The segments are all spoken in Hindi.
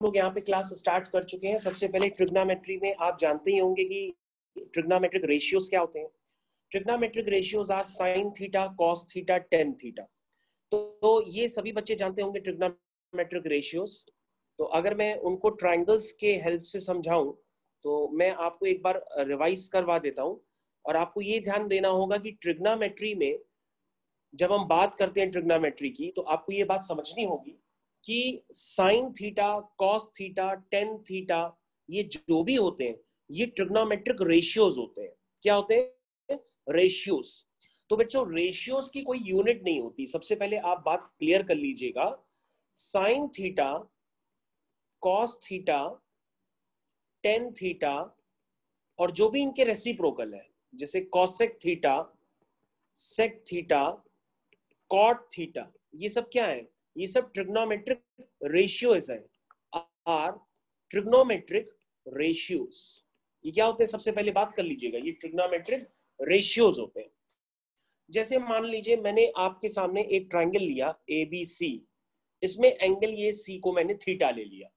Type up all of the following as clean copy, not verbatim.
लोग यहाँ पे क्लास स्टार्ट कर चुके हैं। सबसे पहले ट्रिग्नोमेट्री में आप जानते ही होंगे कि ट्रिग्नोमेट्रिक रेशियोज क्या होते हैं। Trigonometric ratios are sine theta, cos theta, tan theta. तो ये सभी बच्चे जानते होंगे ट्रिग्नोमेट्रिक रेशियोज। तो अगर मैं उनको ट्रायंगल्स के हेल्प से समझाऊं तो मैं आपको एक बार रिवाइज करवा देता हूं। और आपको ये ध्यान देना होगा कि ट्रिग्नोमेट्री में जब हम बात करते हैं ट्रिग्नोमेट्री की, तो आपको ये बात समझनी होगी कि sign theta, cos theta, tan theta, ये जो भी होते हैं ये ट्रिग्नोमेट्रिक रेशियोज होते हैं। क्या होते हैं? रेशियोज। तो बच्चों रेशियोज की कोई यूनिट नहीं होती। सबसे पहले आप बात क्लियर कर लीजिएगा। Sine theta, cos theta, tan theta और जो भी इनके रेसिप्रोकल है, जैसे cosec theta, sec theta, cot theta, ये सब क्या है? ये सब ट्रिग्नोमेट्रिक रेशियोज है। Are trigonometric ratios. ये क्या होते हैं? सबसे पहले बात कर लीजिएगा, ये ट्रिग्नोमेट्रिक रेशियोज होते हैं। जैसे मान लीजिए मैंने आपके सामने एक ट्रायंगल लिया ABC, इसमें एंगल ये C को मैंने थीटा ले लिया।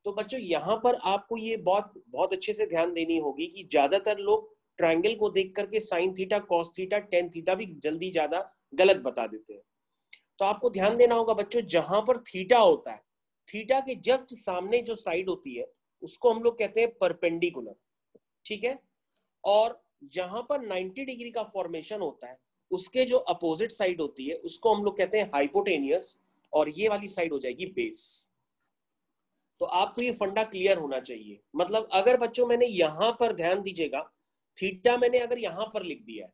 तो बच्चों यहां पर आपको ये बहुत बहुत अच्छे से ध्यान देनी होगी कि ज्यादातर लोग ट्रायंगल को देख करके sine theta, cos theta, tan theta भी जल्दी ज्यादा गलत बता देते हैं। तो आपको ध्यान देना होगा बच्चों, जहां पर थीटा होता है, थीटा के जस्ट सामने जो साइड होती है उसको हम लोग कहते हैं परपेंडिकुलर, ठीक है। और जहां पर 90 डिग्री का फॉर्मेशन होता है उसके जो अपोजिट साइड होती है उसको हम लोग कहते हैं हाइपोटेनियस, और ये वाली साइड हो जाएगी बेस। तो आपको ये फंडा क्लियर होना चाहिए। मतलब अगर बच्चों मैंने यहां पर ध्यान दीजिएगा, थीटा मैंने अगर यहां पर लिख दिया है,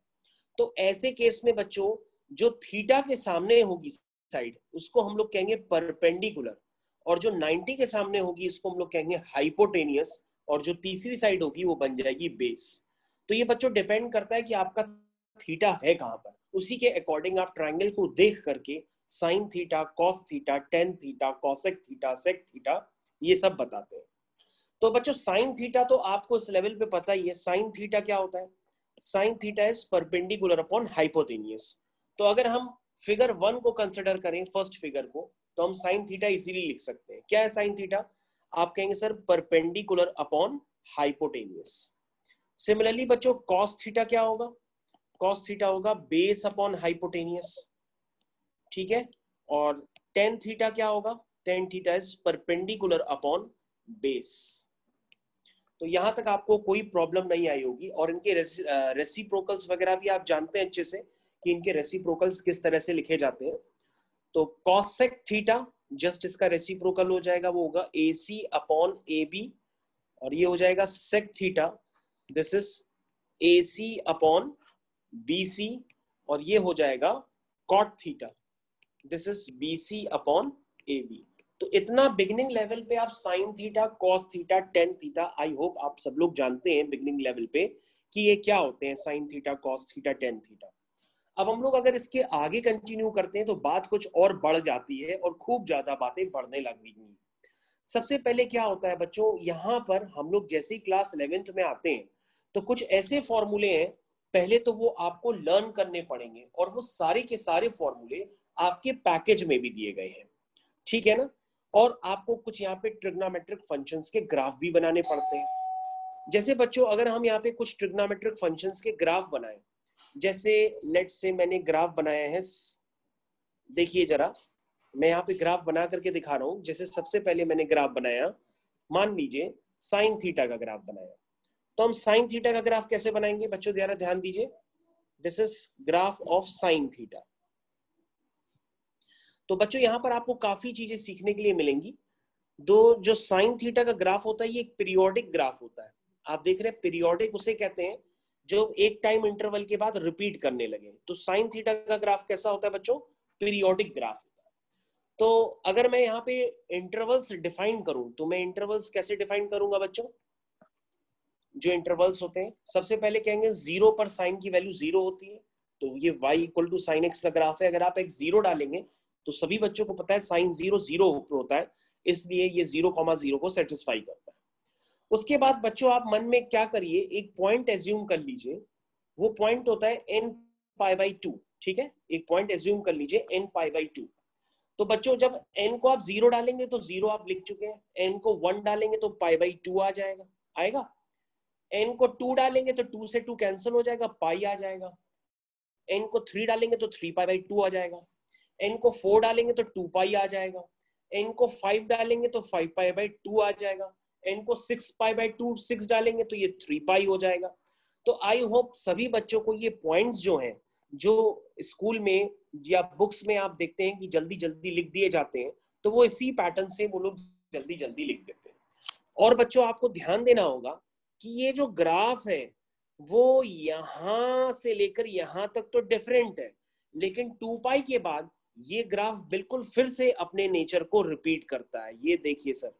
तो ऐसे केस में बच्चों जो थीटा के सामने होगी साइड उसको हम लोग कहेंगे परपेंडिकुलर, और जो 90 के सामने होगी इसको हम लोग कहेंगे हाइपोटेनियस, और जो तीसरी साइड होगी वो बन जाएगी बेस। तो ये बच्चों डिपेंड करता है कि आपका थीटा है कहां पर, उसी के अकॉर्डिंग आप ट्रायंगल को देख करके sine theta, cos theta, tan theta, cosec theta, sec theta ये सब बताते हैं। तो बच्चों साइन थीटा तो आपको इस लेवल पे पता ही है। साइन थीटा क्या होता है? Sine theta is perpendicular upon hypotenuse. तो अगर हम फिगर 1 को कंसिडर करें, फर्स्ट फिगर को, तो हम साइन थीटा इजीली लिख सकते हैं। क्या है साइन थीटा? आप कहेंगे sir perpendicular upon hypotenuse. Similarly बच्चों कॉस थीटा क्या होगा? कॉस थीटा होगा बेस अपॉन हाइपोटेनियस, ठीक है। और टेन थीटा क्या होगा? Tan theta is perpendicular upon base. तो यहां तक आपको कोई प्रॉब्लम नहीं आई होगी। और इनके रेसिप्रोकल्स वगैरह भी आप जानते हैं अच्छे से कि इनके रेसिप्रोकल्स किस तरह से लिखे जाते हैं। तो कॉसेक थीटा जस्ट इसका रेसिप्रोकल हो जाएगा, वो होगा AC अपॉन AB, और ये हो जाएगा sec theta, this is AC upon BC, और ये हो जाएगा cot theta, this is BC upon AB। तो इतना बिगिनिंग लेवल पे आप sine theta, cos theta, tan theta, I hope आप सब लोग जानते हैं बिगिनिंग लेवल पे कि ये क्या होते हैं, sign theta, cos theta, tan theta. अब हम लोग अगर इसके आगे कंटिन्यू करते हैं तो बात कुछ और बढ़ जाती है और खूब ज्यादा बातें बढ़ने लगेंगी। सबसे पहले क्या होता है बच्चों, यहाँ पर हम लोग जैसे ही क्लास 11th में आते हैं तो कुछ ऐसे फॉर्मूले हैं, पहले तो वो आपको लर्न करने पड़ेंगे, और वो सारे के सारे फॉर्मूले आपके पैकेज में भी दिए गए हैं, ठीक है ना। और आपको कुछ यहाँ पे ट्रिग्नोमेट्रिक फंक्शंस के ग्राफ भी बनाने पड़ते हैं। जैसे बच्चों अगर हम यहाँ पे कुछ ट्रिग्नोमेट्रिक फंक्शंस के ग्राफ बनाएं, जैसे लेट्स से मैंने ग्राफ बनाया है, देखिए जरा मैं यहाँ पे ग्राफ बना करके दिखा रहा हूँ। जैसे सबसे पहले मैंने ग्राफ बनाया, मान लीजिए साइन थीटा का ग्राफ बनाया। तो हम साइन थीटा का ग्राफ कैसे बनाएंगे बच्चों, जरा ध्यान दीजिए। This is graph of sine theta. तो बच्चों यहाँ पर आपको काफी चीजें सीखने के लिए मिलेंगी। दो जो साइन थीटा का ग्राफ होता है ये एक पीरियोडिक ग्राफ होता है। आप देख रहे हैं पीरियोडिक उसे कहते हैं जो एक टाइम इंटरवल के बाद रिपीट करने लगे। तो साइन थीटा का ग्राफ कैसा होता है बच्चों? पीरियोडिक ग्राफ होता है। तो अगर मैं यहाँ पे इंटरवल्स डिफाइन करूं तो मैं इंटरवल्स कैसे डिफाइन करूंगा बच्चों? जो इंटरवल्स होते हैं सबसे पहले कहेंगे 0 पर साइन की वैल्यू 0 होती है, तो ये y equal to sine X का ग्राफ है। अगर आप एक 0 डालेंगे तो सभी बच्चों को पता है साइन 0 0 होता है, इसलिए ये 0,0 को सेटिस्फाई करता है। उसके बाद बच्चों आप मन में क्या करिए, एक पॉइंट एज्यूम कर लीजिए, वो पॉइंट होता है n π/2, ठीक है। एक पॉइंट एज्यूम कर लीजिए n π/2। तो बच्चों जब n को आप 0 डालेंगे तो 0 आप लिख चुके हैं, n को 1 डालेंगे तो π/2 आ जाएगा, आएगा। n को 2 डालेंगे तो 2 से 2 कैंसिल हो जाएगा, पाई आ जाएगा। n को 3 डालेंगे तो 3π/2 आ जाएगा। n को 4 डालेंगे तो 2 पाई आ जाएगा। n को 5 डालेंगे तो 5π/2 आ जाएगा। n को 6π/2 6 डालेंगे तो ये 3 पाई हो जाएगा। तो आई होप सभी बच्चों को ये पॉइंट्स जो हैं, जो स्कूल में या बुक्स में आप देखते हैं कि जल्दी जल्दी लिख दिए जाते हैं, तो वो इसी पैटर्न से वो लोग जल्दी जल्दी लिख देते हैं। और बच्चों आपको ध्यान देना होगा कि ये जो ग्राफ है वो यहां से लेकर यहां तक तो डिफरेंट है, लेकिन 2 पाई के बाद ये ग्राफ बिल्कुल फिर से अपने नेचर को रिपीट करता है। ये देखिए सर,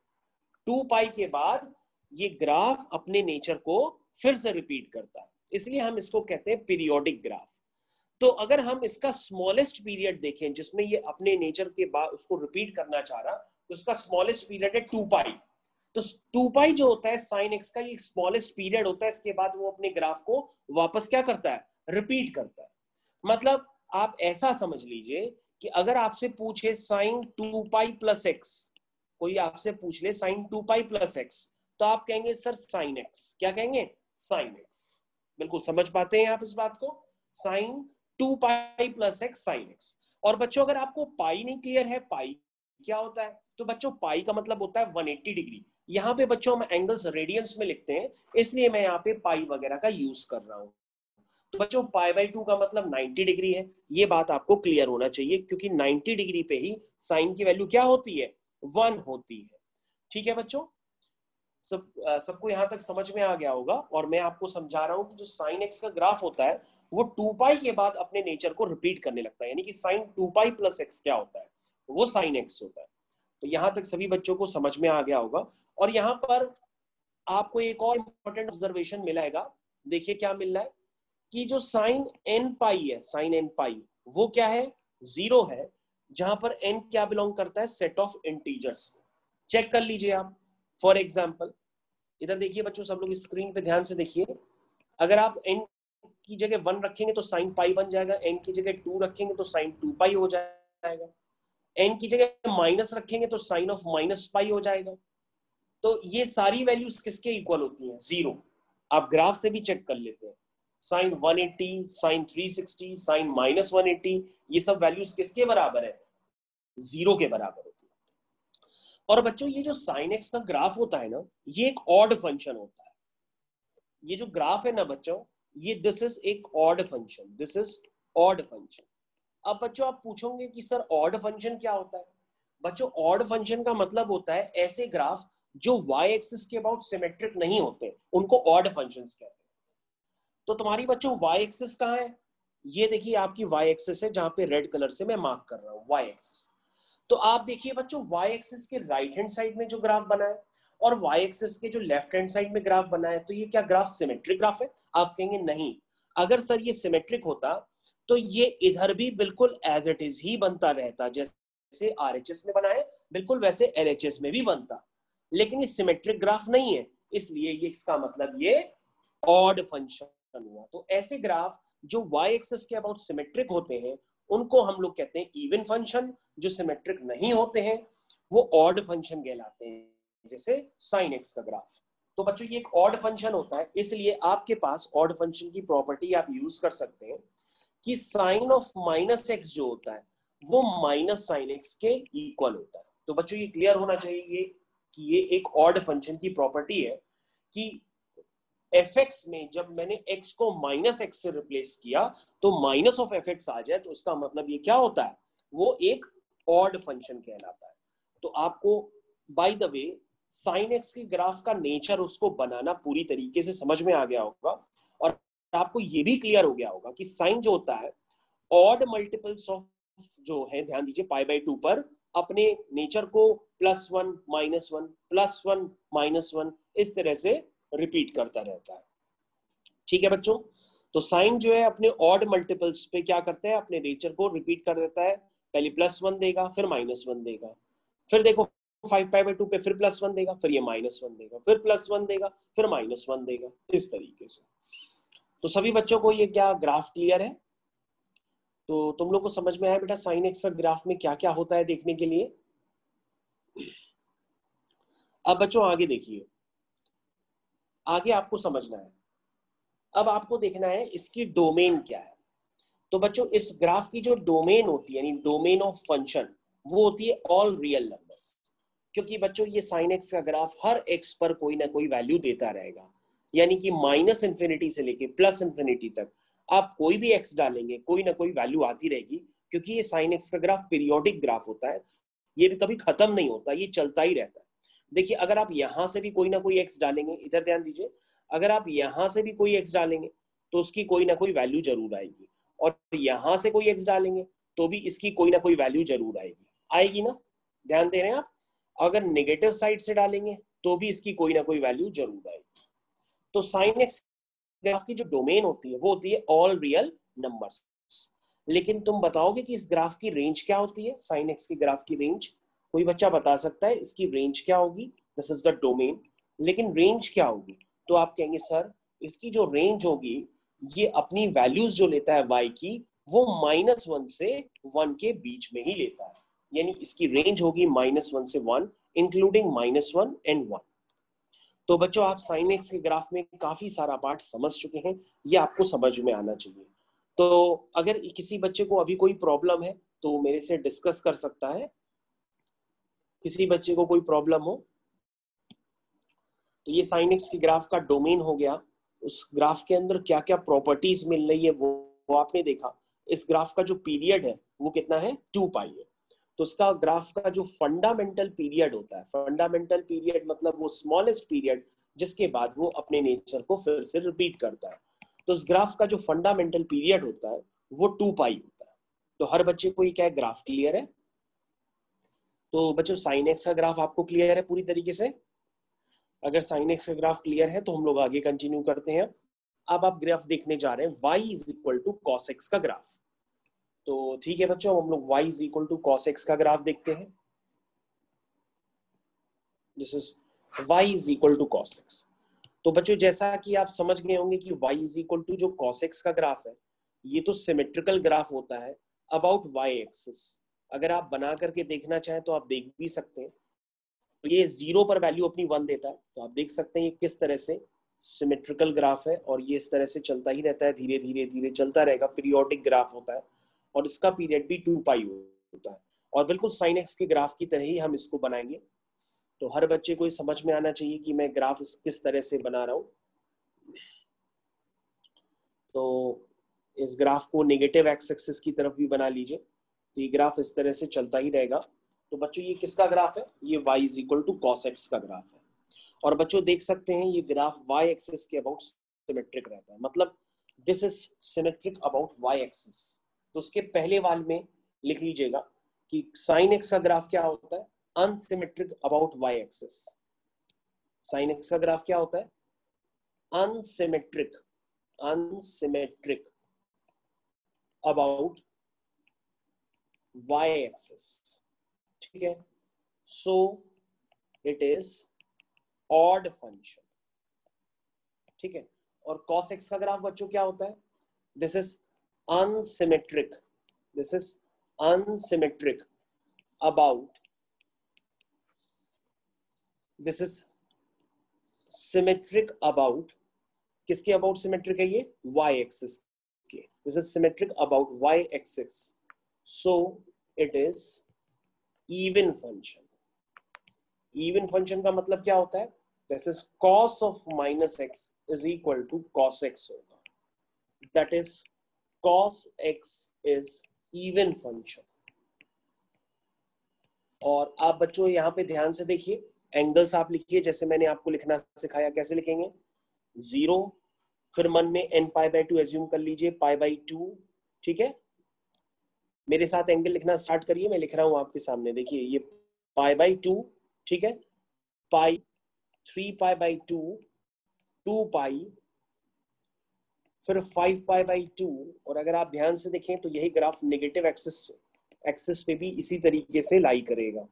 2 पाई के बाद ये ग्राफ अपने नेचर को फिर से रिपीट करता है, इसलिए हम इसको कहते हैं पीरियोडिक ग्राफ। तो अगर हम इसका स्मॉलेस्ट पीरियड देखें जिसमें ये अपने नेचर के बाद उसको रिपीट करना चाह रहा, तो उसका स्मॉलेस्ट पीरियड है 2 पाई। तो 2 पाई जो होता है साइन एक्स का, ये स्मॉलेस्ट पीरियड होता है, इसके बाद वो अपने ग्राफ को वापस क्या करता है, रिपीट करता है। मतलब आप ऐसा समझ लीजिए कि अगर आपसे पूछे साइन 2 पाई प्लस एक्स, कोई आपसे पूछ ले साइन 2 पाई प्लस एक्स, तो आप कहेंगे सर साइन एक्स। क्या कहेंगे, साइन एक्स। बिल्कुल समझ पाते हैं आप इस बात को, sine 2 pi plus X sine X. और बच्चों अगर आपको पाई नहीं क्लियर है, पाई क्या होता है, तो बच्चों पाई का मतलब होता है 180 डिग्री। यहाँ पे बच्चों हम एंगल्स रेडियंस में लिखते हैं, इसलिए मैं यहाँ पे पाई वगैरह का यूज कर रहा हूँ। तो बच्चों π/2 का मतलब 90 डिग्री है, ये बात आपको क्लियर होना चाहिए, क्योंकि 90 डिग्री पे ही साइन की वैल्यू क्या होती है, 1 होती है। ठीक है बच्चों, सबको यहाँ तक समझ में आ गया होगा। और मैं आपको समझा रहा हूँ कि जो साइन एक्स का ग्राफ होता है वो 2 पाई के बाद अपने नेचर को रिपीट करने लगता है, यानी कि साइन 2 पाई प्लस एक्स क्या होता है, वो साइन एक्स होता है। तो यहाँ तक सभी बच्चों को समझ में आ गया होगा। और यहाँ पर आपको एक और इंपॉर्टेंट ऑब्जर्वेशन मिलेगा, देखिए क्या मिल रहा है कि जो साइन n पाई है, साइन n पाई वो क्या है, 0 है, जहां पर n क्या बिलोंग करता है, सेट ऑफ इंटीजर्स को। चेक कर लीजिए आप। फॉर एग्जाम्पल इधर देखिए बच्चों, सब लोग स्क्रीन पे ध्यान से देखिए, अगर आप n की जगह 1 रखेंगे तो साइन पाई बन जाएगा, n की जगह 2 रखेंगे तो साइन 2 पाई हो जाएगा, n की जगह माइनस रखेंगे तो साइन ऑफ माइनस पाई हो जाएगा। तो ये सारी वैल्यूज किसके इक्वल होती हैं, 0। आप ग्राफ से भी चेक कर लेते हैं, साइन 180, साइन 360, साइन -180, ये सब वैल्यूज किसके बराबर है, 0 के बराबर होती है। और बच्चों ये जो साइन एक्स का ग्राफ होता है ना, ये एक ऑड फंक्शन होता है। ये जो ग्राफ है ना बच्चों, ये दिस इज एक odd function, this is odd function. अब बच्चों आप पूछोगे कि सर ऑड फंक्शन क्या होता है। बच्चों ऑड फंक्शन का मतलब होता है ऐसे ग्राफ जो वाई एक्सिस के अबाउट सिमेट्रिक नहीं होते, उनको ऑड फंक्शंस कहते हैं। तो तुम्हारी बच्चों वाई एक्सिस कहाँ है, ये देखिए आपकी वाई एक्सिस है, जहां पे रेड कलर से मैं मार्क कर रहा हूँ वाई एक्सिस। तो आप देखिए बच्चों वाई एक्सिस के राइट हैंड साइड में जो ग्राफ बना है और वाई एक्सिस के जो लेफ्ट हैंड साइड में ग्राफ बना है, तो ये क्या ग्राफ सिमेट्रिक ग्राफ है। आप कहेंगे नहीं, अगर सर ये सिमेट्रिक होता तो ये इधर भी बिल्कुल एज इट इज ही बनता रहता, जैसे आरएचएस में बना है बिल्कुल वैसे एलएचएस में भी बनता, लेकिन ये सिमेट्रिक ग्राफ नहीं है, इसलिए ये इसका मतलब ये ऑड फंक्शन हुआ। तो ऐसे ग्राफ जो वाई एक्सिस के अबाउट सिमेट्रिक होते हैं उनको हम लोग कहते हैं इवन फंक्शन, जो सिमेट्रिक नहीं होते हैं वो ऑड फंक्शन कहलाते हैं, जैसे साइन एक्स का ग्राफ। तो बच्चों ये एक ऑड फंक्शन होता है, इसलिए आपके पास ऑड फंक्शन की प्रॉपर्टी आप यूज कर सकते हैं कि साइन ऑफ माइनस एक्स जो होता है वो माइनस साइन एक्स के इक्वल होता है। तो बच्चों ये क्लियर होना चाहिए कि ये एक ऑड फंक्शन की प्रॉपर्टी है कि fx में जब मैंने x को माइनस एक्स से रिप्लेस किया तो माइनस ऑफ fx आ जाए, तो इसका मतलब ये क्या होता है, वो एक ऑड फंक्शन कहलाता है। तो आपको by the way sine x के ग्राफ का नेचर उसको बनाना पूरी तरीके से समझ में आ गया होगा, और आपको ये भी क्लियर हो गया होगा कि साइन जो होता है ऑड मल्टीपल्स ऑफ जो है, ध्यान दीजिए π/2 पर अपने नेचर को +1 -1 +1 -1 इस तरह से रिपीट करता रहता है। ठीक है बच्चों, तो साइन जो है अपने ऑड मल्टीपल्स पे क्या करता है, अपने नेचर को रिपीट कर देता है। पहले +1 देगा, फिर -1 देगा, फिर देखो 5π/2 पे फिर +1 देगा, फिर ये -1 देगा, फिर +1 देगा, फिर -1 देगा, इस तरीके से। तो सभी बच्चों को ये क्या ग्राफ क्लियर है। तो तुम लोग को समझ में आया बेटा साइन एक्स का ग्राफ में क्या क्या होता है देखने के लिए? अब बच्चों आगे देखिए, आगे आपको समझना है। अब आपको देखना है इसकी डोमेन क्या है। तो बच्चों इस ग्राफ की जो डोमेन होती है, यानी डोमेन ऑफ फंक्शन, वो होती है ऑल रियल नंबर्स। क्योंकि बच्चों ये साइन एक्स का ग्राफ हर एक्स पर कोई ना कोई वैल्यू देता रहेगा, यानी कि माइनस इंफिनिटी से लेके प्लस इंफिनिटी तक आप कोई भी एक्स डालेंगे कोई ना कोई वैल्यू आती रहेगी। क्योंकि ये साइन एक्स का ग्राफ पीरियोडिक ग्राफ होता है, ये भी कभी खत्म नहीं होता, ये चलता ही रहता है। देखिए अगर आप यहां से भी कोई ना कोई एक्स डालेंगे, इधर ध्यान दीजिए, अगर आप यहां से भी कोई एक्स डालेंगे तो उसकी कोई ना कोई वैल्यू जरूर आएगी, और यहां से कोई एक्स डालेंगे तो भी इसकी कोई ना कोई वैल्यू जरूर आएगी ना? ध्यान दे रहे हैं आप? अगर नेगेटिव साइड से डालेंगे तो भी इसकी कोई ना कोई वैल्यू जरूर आएगी। तो साइन एक्स ग्राफ की जो डोमेन होती है वो होती है ऑल रियल नंबर्स। लेकिन तुम बताओगे कि इस ग्राफ की रेंज क्या होती है? साइन एक्स की ग्राफ की रेंज कोई बच्चा बता सकता है इसकी रेंज क्या होगी? दिस इज द डोमेन, लेकिन रेंज क्या होगी? तो आप कहेंगे सर इसकी जो रेंज होगी ये अपनी वैल्यूज जो लेता है y की, वो -1 से 1 के बीच में ही लेता है, यानी इसकी रेंज होगी -1 से 1 इंक्लूडिंग -1 एंड 1। तो बच्चों आप साइन एक्स के ग्राफ में काफी सारा पार्ट समझ चुके हैं, ये आपको समझ में आना चाहिए। तो अगर किसी बच्चे को अभी कोई प्रॉब्लम है तो मेरे से डिस्कस कर सकता है। किसी बच्चे को कोई प्रॉब्लम हो तो ये साइन एक्स की ग्राफ का डोमेन हो गया, उस ग्राफ के अंदर क्या क्या प्रॉपर्टीज मिल रही है वो आपने देखा। इस ग्राफ का जो पीरियड है वो कितना है? 2 पाई है। तो उसका ग्राफ का जो फंडामेंटल पीरियड होता है, फंडामेंटल पीरियड मतलब वो स्मॉलेस्ट पीरियड जिसके बाद वो अपने नेचर को फिर से रिपीट करता है। तो इस ग्राफ का जो फंडामेंटल पीरियड होता है वो 2 पाई होता है। तो हर बच्चे को ये क्या है, ग्राफ क्लियर है? तो बच्चों साइन एक्स का ग्राफ आपको क्लियर है पूरी तरीके से? अगर साइन एक्स का ग्राफ क्लियर है तो हम लोग आगे कंटिन्यू करते हैं। अब आप ग्राफ देखने जा रहे हैं y is equal to cos X का ग्राफ। तो ठीक है बच्चों, हम लोग y is equal to cos X का ग्राफ देखते हैं। This is y is equal to cos X. तो बच्चों जैसा कि आप समझ गए होंगे कि y इज इक्वल टू जो कॉस एक्स का ग्राफ है ये तो सिमेट्रिकल ग्राफ होता है अबाउट y एक्सिस। अगर आप बना करके देखना चाहें तो आप देख भी सकते हैं। तो ये 0 पर वैल्यू अपनी 1 देता है, तो आप देख सकते हैं ये किस तरह से सिमेट्रिकल ग्राफ है, और ये इस तरह से चलता ही रहता है, धीरे धीरे धीरे चलता रहेगा, पीरियोडिक ग्राफ होता है, और इसका पीरियड भी 2 पाई होता है। और बिल्कुल साइन एक्स के ग्राफ की तरह ही हम इसको बनाएंगे। तो हर बच्चे को ये समझ में आना चाहिए कि मैं ग्राफ किस तरह से बना रहा हूँ। तो इस ग्राफ को नेगेटिव एक्स एक्सिस की तरफ भी बना लीजिए, तो ये ग्राफ इस तरह से चलता ही रहेगा। तो बच्चों ये किसका ग्राफ है? ये y is equal to cos X का ग्राफ है। और बच्चों देख सकते हैं ये ग्राफ y एक्सिस के अबाउट सिमेट्रिक रहता है, मतलब this is symmetric about y axis. तो उसके पहले वाल में लिख लीजिएगा कि साइन एक्स का ग्राफ क्या होता है? Unsymmetric about y axis. Sign X का ग्राफ क्या होता है? Unsymmetric about y axis. ठीक है, so it is odd function. ठीक है, और cos x का ग्राफ बच्चों क्या होता है? This is unsymmetric, this is unsymmetric about, this is symmetric about, किसके अबाउट सिमेट्रिक है? ये y एक्सिस के। This is symmetric about y axis, so it is even function. Even function का मतलब क्या होता है? This is cos of minus x is equal to cos x होगा, that is cos x is even function। और आप बच्चों यहाँ पे ध्यान से देखिए, एंगल्स आप लिखिए जैसे मैंने आपको लिखना सिखाया। कैसे लिखेंगे? 0, फिर मन में n पाई बाई 2 एज्यूम कर लीजिए, पाई बाई 2। ठीक है, मेरे साथ एंगल लिखना स्टार्ट करिए, मैं लिख रहा हूं आपके सामने। देखिए ये पाई बाई 2, ठीक है, पाई, 3 पाई बाई 2, 2 पाई, फिर 5 पाई बाई 2। और अगर आप ध्यान से देखें तो यही ग्राफ नेगेटिव एक्सिस पे भी इसी तरीके से लाई करेगा।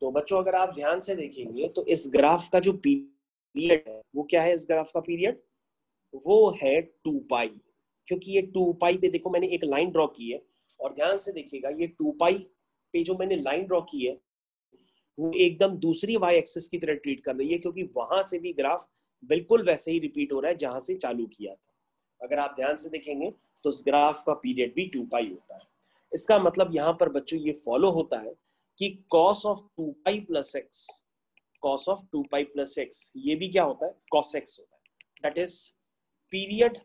तो बच्चों अगर आप ध्यान से देखेंगे तो इस ग्राफ का जो पीरियड है वो क्या है? इस ग्राफ का पीरियड वो है 2 पाई। क्योंकि ये 2 पाई पे देखो मैंने एक लाइन ड्रॉ की है, और ध्यान से देखिएगा ये 2 पाई पे जो मैंने लाइन ड्रॉ की है वो एकदम दूसरी वाई एक्सिस की तरह ट्रीट कर रही है, क्योंकि वहां से भी ग्राफ बिल्कुल वैसे ही रिपीट हो रहा है जहां से चालू किया था। अगर आप ध्यान से देखेंगे तो उस ग्राफ का पीरियड भी 2 पाई होता है। इसका मतलब यहाँ पर बच्चों ये फॉलो होता है कि cos of 2 pi plus x, cos of 2 pi plus x, ये भी क्या होता है, cos x होता है। That is period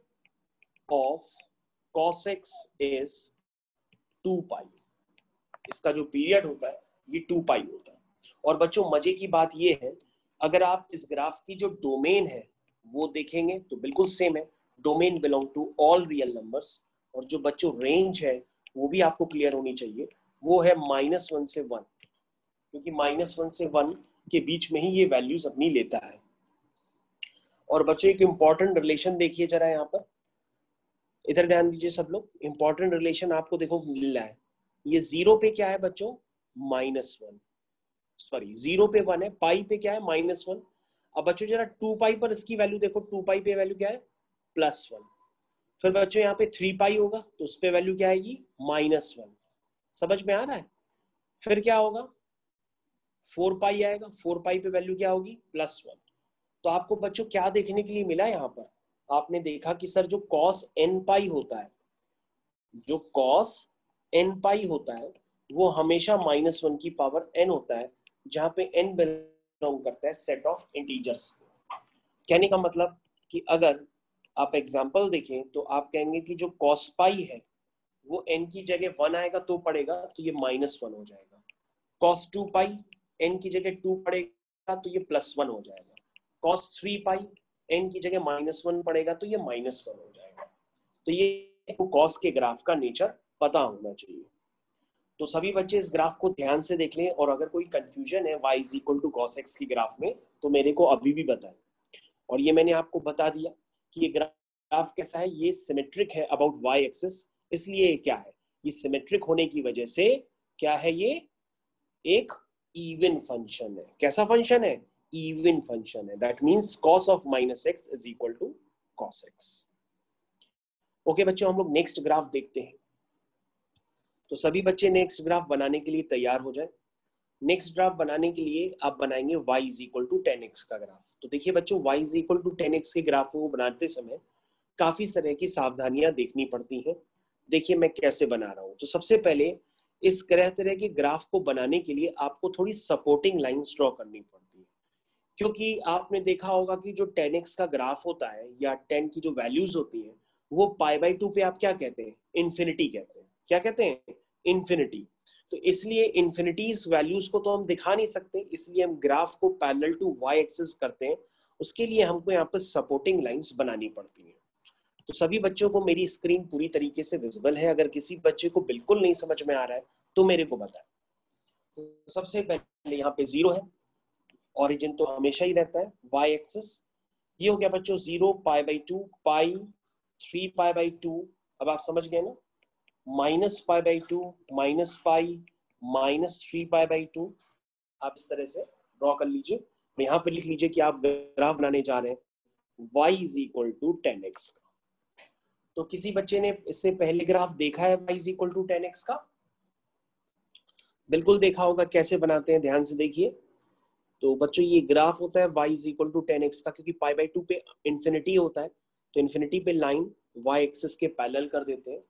of cos x is 2 पाई। इसका जो पीरियड होता है ये 2 पाई होता है। और बच्चों मजे की बात ये है, अगर आप इस ग्राफ की जो डोमेन है वो देखेंगे तो बिल्कुल सेम है, domain belong to all real numbers. और जो बच्चों रेंज है वो भी आपको क्लियर होनी चाहिए, वो है -1 से 1, क्योंकि -1 से 1 के बीच में ही ये वैल्यूज अपनी लेता है। और बच्चों एक इंपॉर्टेंट रिलेशन देखिए जरा, यहाँ पर इधर ध्यान दीजिए सब लोग, इंपॉर्टेंट रिलेशन आपको देखो मिल रहा है। ये 0 पे क्या है बच्चों, -1, सॉरी 0 पे 1 है, पाई पे क्या है -1। अब बच्चों जरा 2 पाई पर इसकी वैल्यू देखो, 2 पाई पे वैल्यू क्या है +1। फिर बच्चों यहाँ पे 3 पाई होगा तो उस पे वैल्यू क्या आएगी -1। समझ में आ रहा है। फिर क्या होगा 4 पाई आएगा, 4 पाई पे वैल्यू क्या होगी +1। तो आपको बच्चों क्या देखने के लिए मिला यहाँ पर, आपने देखा कि सर जो cos n पाई होता है, जो cos n पाई होता है वो हमेशा -1 की पावर n होता है, जहां पे n बिलोंग करता है सेट ऑफ इंटीजर्स को। कहने का मतलब कि अगर आप एग्जांपल देखें तो आप कहेंगे कि जो cos पाई है वो n की जगह 1 आएगा तो पड़ेगा तो ये -1 हो जाएगा। cos 2 पाई n की जगह 2 पड़ेगा तो ये +1 हो जाएगा। cos 3 पाई n की जगह -1 पड़ेगा तो ये -1 हो जाएगा। तो ये cos के ग्राफ का नेचर पता होना चाहिए। तो सभी बच्चे इस ग्राफ को ध्यान से देख लें, और अगर कोई कंफ्यूजन है y = cos x की ग्राफ में तो मेरे को अभी भी बताएं। और ये मैंने आपको बता दिया कि ये ग्राफ कैसा है, ये सिमेट्रिक है अबाउट y एक्सिस। इसलिए क्या है, ये सिमेट्रिक होने की वजह से क्या है, ये एक इवन फंक्शन है। कैसा फंक्शन है, इवन फंक्शन है। That means cos of -x is equal to cos x। Okay बच्चों, हम लोग नेक्स्ट ग्राफ देखते हैं। तो सभी बच्चे नेक्स्ट ग्राफ बनाने के लिए तैयार हो जाए। नेक्स्ट ग्राफ बनाने के लिए आप बनाएंगे y = 10x का ग्राफ। तो देखिए बच्चों, y = 10x के ग्राफ को बनाते समय काफी तरह की सावधानियां देखनी पड़ती हैं। देखिए मैं कैसे बना रहा हूं। तो सबसे पहले इस तरह के ग्राफ को बनाने के लिए आपको थोड़ी सपोर्टिंग लाइंस ड्रॉ करनी पड़ती है, क्योंकि आपने देखा होगा कि जो 10x का ग्राफ होता है या 10 की जो वैल्यूज होती हैं वो π/2 पे आप क्या कहते हैं, इन्फिनिटी कहते हैं। क्या कहते हैं, इन्फिनिटी। तो इसलिए इन्फिनिटीज वैल्यूज को तो हम दिखा नहीं सकते, इसलिए हम ग्राफ को पैरेलल टू y एक्सिस करते हैं। उसके लिए हमको यहाँ पर सपोर्टिंग लाइंस बनानी पड़ती हैं। तो सभी बच्चों को मेरी स्क्रीन पूरी तरीके से विजिबल है। अगर किसी बच्चे को बिल्कुल नहीं समझ में आ रहा है तो मेरे को बताएं। तो सबसे पहले यहाँ पे 0 है, ओरिजिन तो हमेशा ही रहता है, y एक्सिस। ये हो गया बच्चों 0, π/2, पाई 3 π/2। अब आप समझ गए ना, -π/2 -पाई -3 π/2। आप इस तरह से ड्रॉ कर लीजिए। यहाँ पे लिख लीजिए कि आप ग्राफ बनाने जा रहे हैं y = 10x का। तो किसी बच्चे ने इससे पहले ग्राफ देखा है y = 10x का? बिल्कुल देखा होगा। कैसे बनाते हैं ध्यान से देखिए। तो बच्चों ये ग्राफ होता है y = 10x का, क्योंकि π/2 पे इन्फिनिटी होता है तो इन्फिनिटी पे लाइन y एक्सिस के पैरेलल कर देते हैं।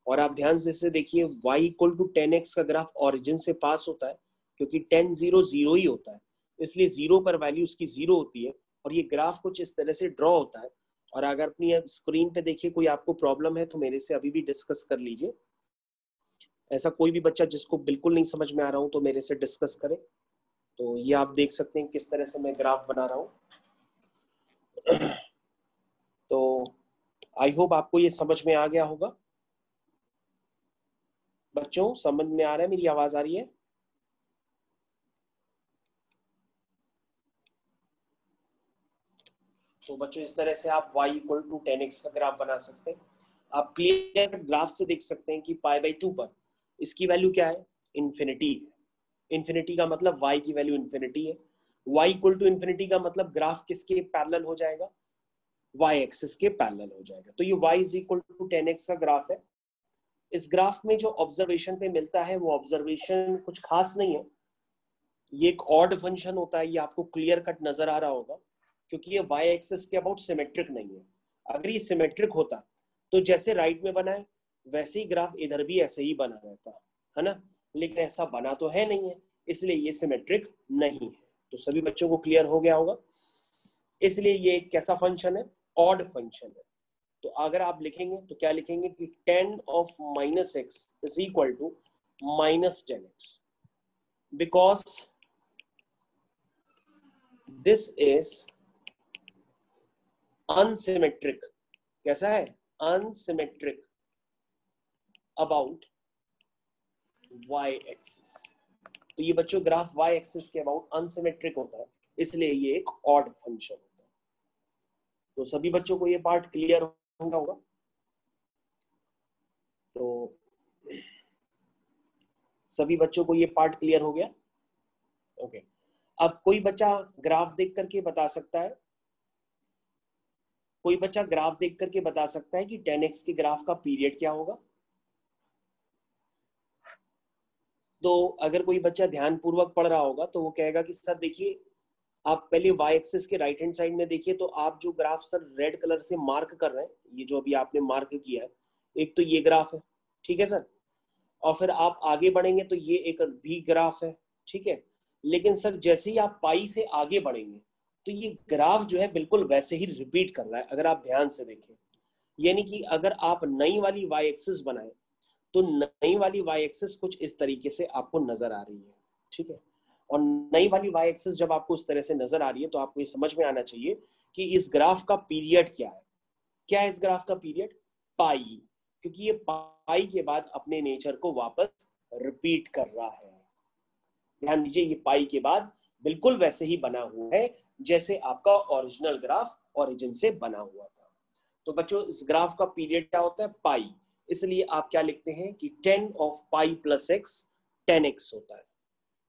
और आप ध्यान से देखिए y = 10x का ग्राफ ओरिजिन से पास होता है, क्योंकि 10 0 0 ही होता है, इसलिए 0 पर वैल्यू उसकी 0 होती है। और ये ग्राफ कुछ इस तरह से ड्रॉ होता है। और अगर अपनी स्क्रीन पे देखिए कोई आपको प्रॉब्लम है तो मेरे से अभी भी डिस्कस कर लीजिए। ऐसा कोई भी बच्चा जिसको बिल्कुल नहीं समझ में आ रहा हूँ तो मेरे से डिस्कस करें। तो ये आप देख सकते हैं किस तरह से मैं ग्राफ बना रहा हूँ। तो आई होप आपको ये समझ में आ गया होगा। बच्चों समझ में आ रहा है, मेरी आवाज आ रही है? तो बच्चों इस तरह से आप y = 10x का ग्राफ बना सकते हैं। आप क्लियर ग्राफ से देख सकते हैं कि π/2 पर इसकी वैल्यू क्या है, इन्फिनिटी है। इन्फिनिटी का मतलब y की वैल्यू इन्फिनिटी है। y = इन्फिनिटी का मतलब ग्राफ किसके पैरेलल हो जाएगा, y एक्सिस के पैरेलल हो जाएगा। तो ये y is equal to 10x का ग्राफ है। इस ग्राफ में जो ऑब्जर्वेशन पे मिलता है वो ऑब्जर्वेशन कुछ खास नहीं है, ये एक ऑड फंक्शन होता है, ये आपको क्लियर कट नजर आ रहा होगा क्योंकि ये y एक्सिस के अबाउट सिमेट्रिक नहीं है। अगर ये सिमेट्रिक होता तो जैसे राइट में बना है वैसे ही ग्राफ इधर भी ऐसे ही बना रहता है ना, लेकिन ऐसा बना तो है नहीं है, इसलिए ये सिमेट्रिक नहीं है। तो सभी बच्चों को क्लियर हो गया होगा। इसलिए ये एक कैसा फंक्शन है, ऑड फंक्शन है। तो अगर आप लिखेंगे तो क्या लिखेंगे कि tan of -x is equal to -10x because this is unsymmetric। कैसा है, unsymmetric about y axis। तो ये बच्चों ग्राफ y एक्सिस के अबाउट अनसिमेट्रिक होता है, इसलिए ये एक ऑड फंक्शन होता है। तो सभी बच्चों को ये पार्ट क्लियर होगा। तो सभी बच्चों को ये पार्ट क्लियर हो गया। ओके, अब कोई बच्चा ग्राफ देख करके बता सकता है, कोई बच्चा ग्राफ देख करके बता सकता है कि 10x के ग्राफ का पीरियड क्या होगा। तो अगर कोई बच्चा ध्यान पूर्वक पढ़ रहा होगा तो वो कहेगा कि सर देखिए, आप पहले y एक्सिस के राइट हैंड साइड में देखिए, तो आप जो ग्राफ सर रेड कलर से मार्क कर रहे हैं, ये जो अभी आपने मार्क किया है, एक तो ये ग्राफ है, ठीक है सर, और फिर आप आगे बढ़ेंगे तो ये एक भी ग्राफ है, ठीक है। लेकिन सर जैसे ही आप पाई से आगे बढ़ेंगे तो ये ग्राफ जो है बिल्कुल वैसे ही रिपीट कर रहा है, अगर आप ध्यान से देखें। यानी कि अगर आप नई वाली y एक्सिस बनाए तो नई वाली y एक्सिस कुछ इस तरीके से आपको नजर आ रही है, ठीक है। और नई वाली y एक्सिस जब आपको इस तरह से नजर आ रही है तो आपको ये समझ में आना चाहिए कि इस ग्राफ का पीरियड क्या है। क्या है इस ग्राफ का पीरियड, पाई, क्योंकि ये पाई के बाद अपने नेचर को वापस रिपीट कर रहा है। ध्यान दीजिए, ये पाई के बाद बिल्कुल वैसे ही बना हुआ है जैसे आपका ओरिजिनल ग्राफ ओरिजिन से बना हुआ था। तो बच्चों इस ग्राफ का पीरियड क्या होता है, पाई, इसलिए आप क्या लिखते हैं कि 10 of pi plus x 10x होता है।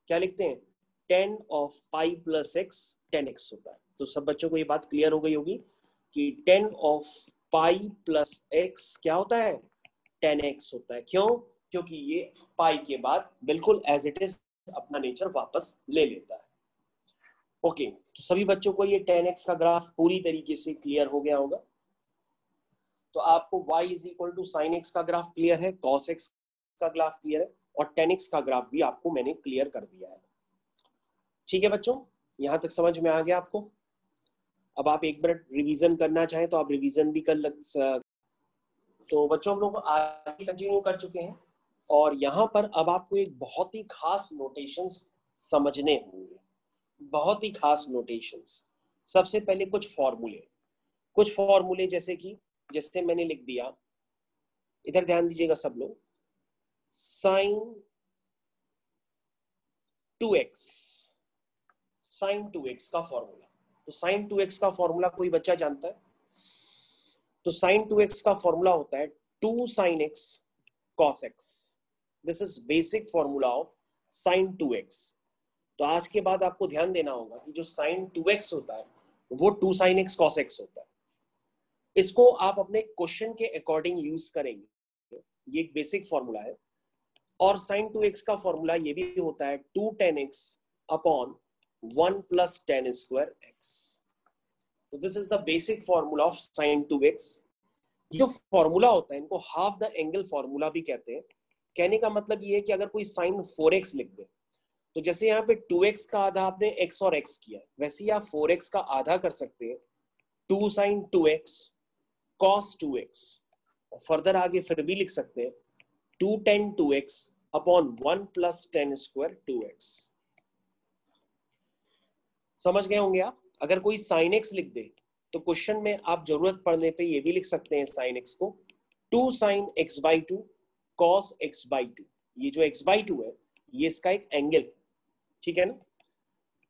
क्या लिखते हैं, 10 of pi plus x 10x होता है। तो सब बच्चों को ये बात क्लियर हो गई होगी कि 10 of pi plus x क्या होता है, 10x होता है। क्यों, क्योंकि ये पाई के बाद बिल्कुल एज इट इज अपना नेचर वापस ले लेता है। ओके, तो सभी बच्चों को ये 10x का ग्राफ पूरी तरीके से क्लियर हो गया होगा। तो आपको y is equal to sine X का ग्राफ क्लियर है, cos x का ग्राफ क्लियर है, और 10x का ग्राफ भी आपको मैंने क्लियर कर दिया है। ठीक है बच्चों, यहां तक समझ में आ गया आपको। अब आप एक मिनट रिवीजन करना चाहें तो आप रिवीजन भी कर तो बच्चों हम लोग आगे कंटिन्यू कर चुके हैं, और यहाँ पर अब आपको एक बहुत ही खास नोटेशंस समझने होंगे, बहुत ही खास नोटेशंस। सबसे पहले कुछ फॉर्मूले जैसे मैंने लिख दिया, इधर ध्यान दीजिएगा सब लोग, साइन 2x का फॉर्मूला। तो साइन 2x का फॉर्मूला कोई बच्चा जानता है? तो साइन 2x का फॉर्मूला होता है 2 sin x cos x। This is basic formula of sine 2x। तो आज के बाद आपको ध्यान देना होगा कि जो साइन 2x होता है वो 2 sin x cos x होता है। इसको आप अपने क्वेश्चन के अकॉर्डिंग यूज करेंगे, ये एक बेसिक फॉर्मूला है। और साइन 2x का फॉर्मूला ये भी होता है 2 tan x upon 1 plus tan square x। तो this is the basic formula of sine 2x। जो फॉर्मूला होता है इनको हाफ द एंगल फॉर्मूला भी कहते हैं। कहने का मतलब ये है कि अगर कोई साइन 4x लिख दे, तो जैसे यहाँ पे 2x का आधा आपने x और x किया, वैसे ही आप 4x का आधा कर सकते हैं 2 sin 2x cos 2x। और फर्दर आगे फिर भी लिख सकते हैं 2 tan 2x upon 1 plus tan square 2x। समझ गए होंगे आप। अगर कोई sin x लिख दे तो क्वेश्चन में आप जरूरत पड़ने पे ये भी लिख सकते हैं sin x को 2 sin x/2 cos x/2। ये जो x/2 है ये इसका एक एंगल है, ठीक है ना।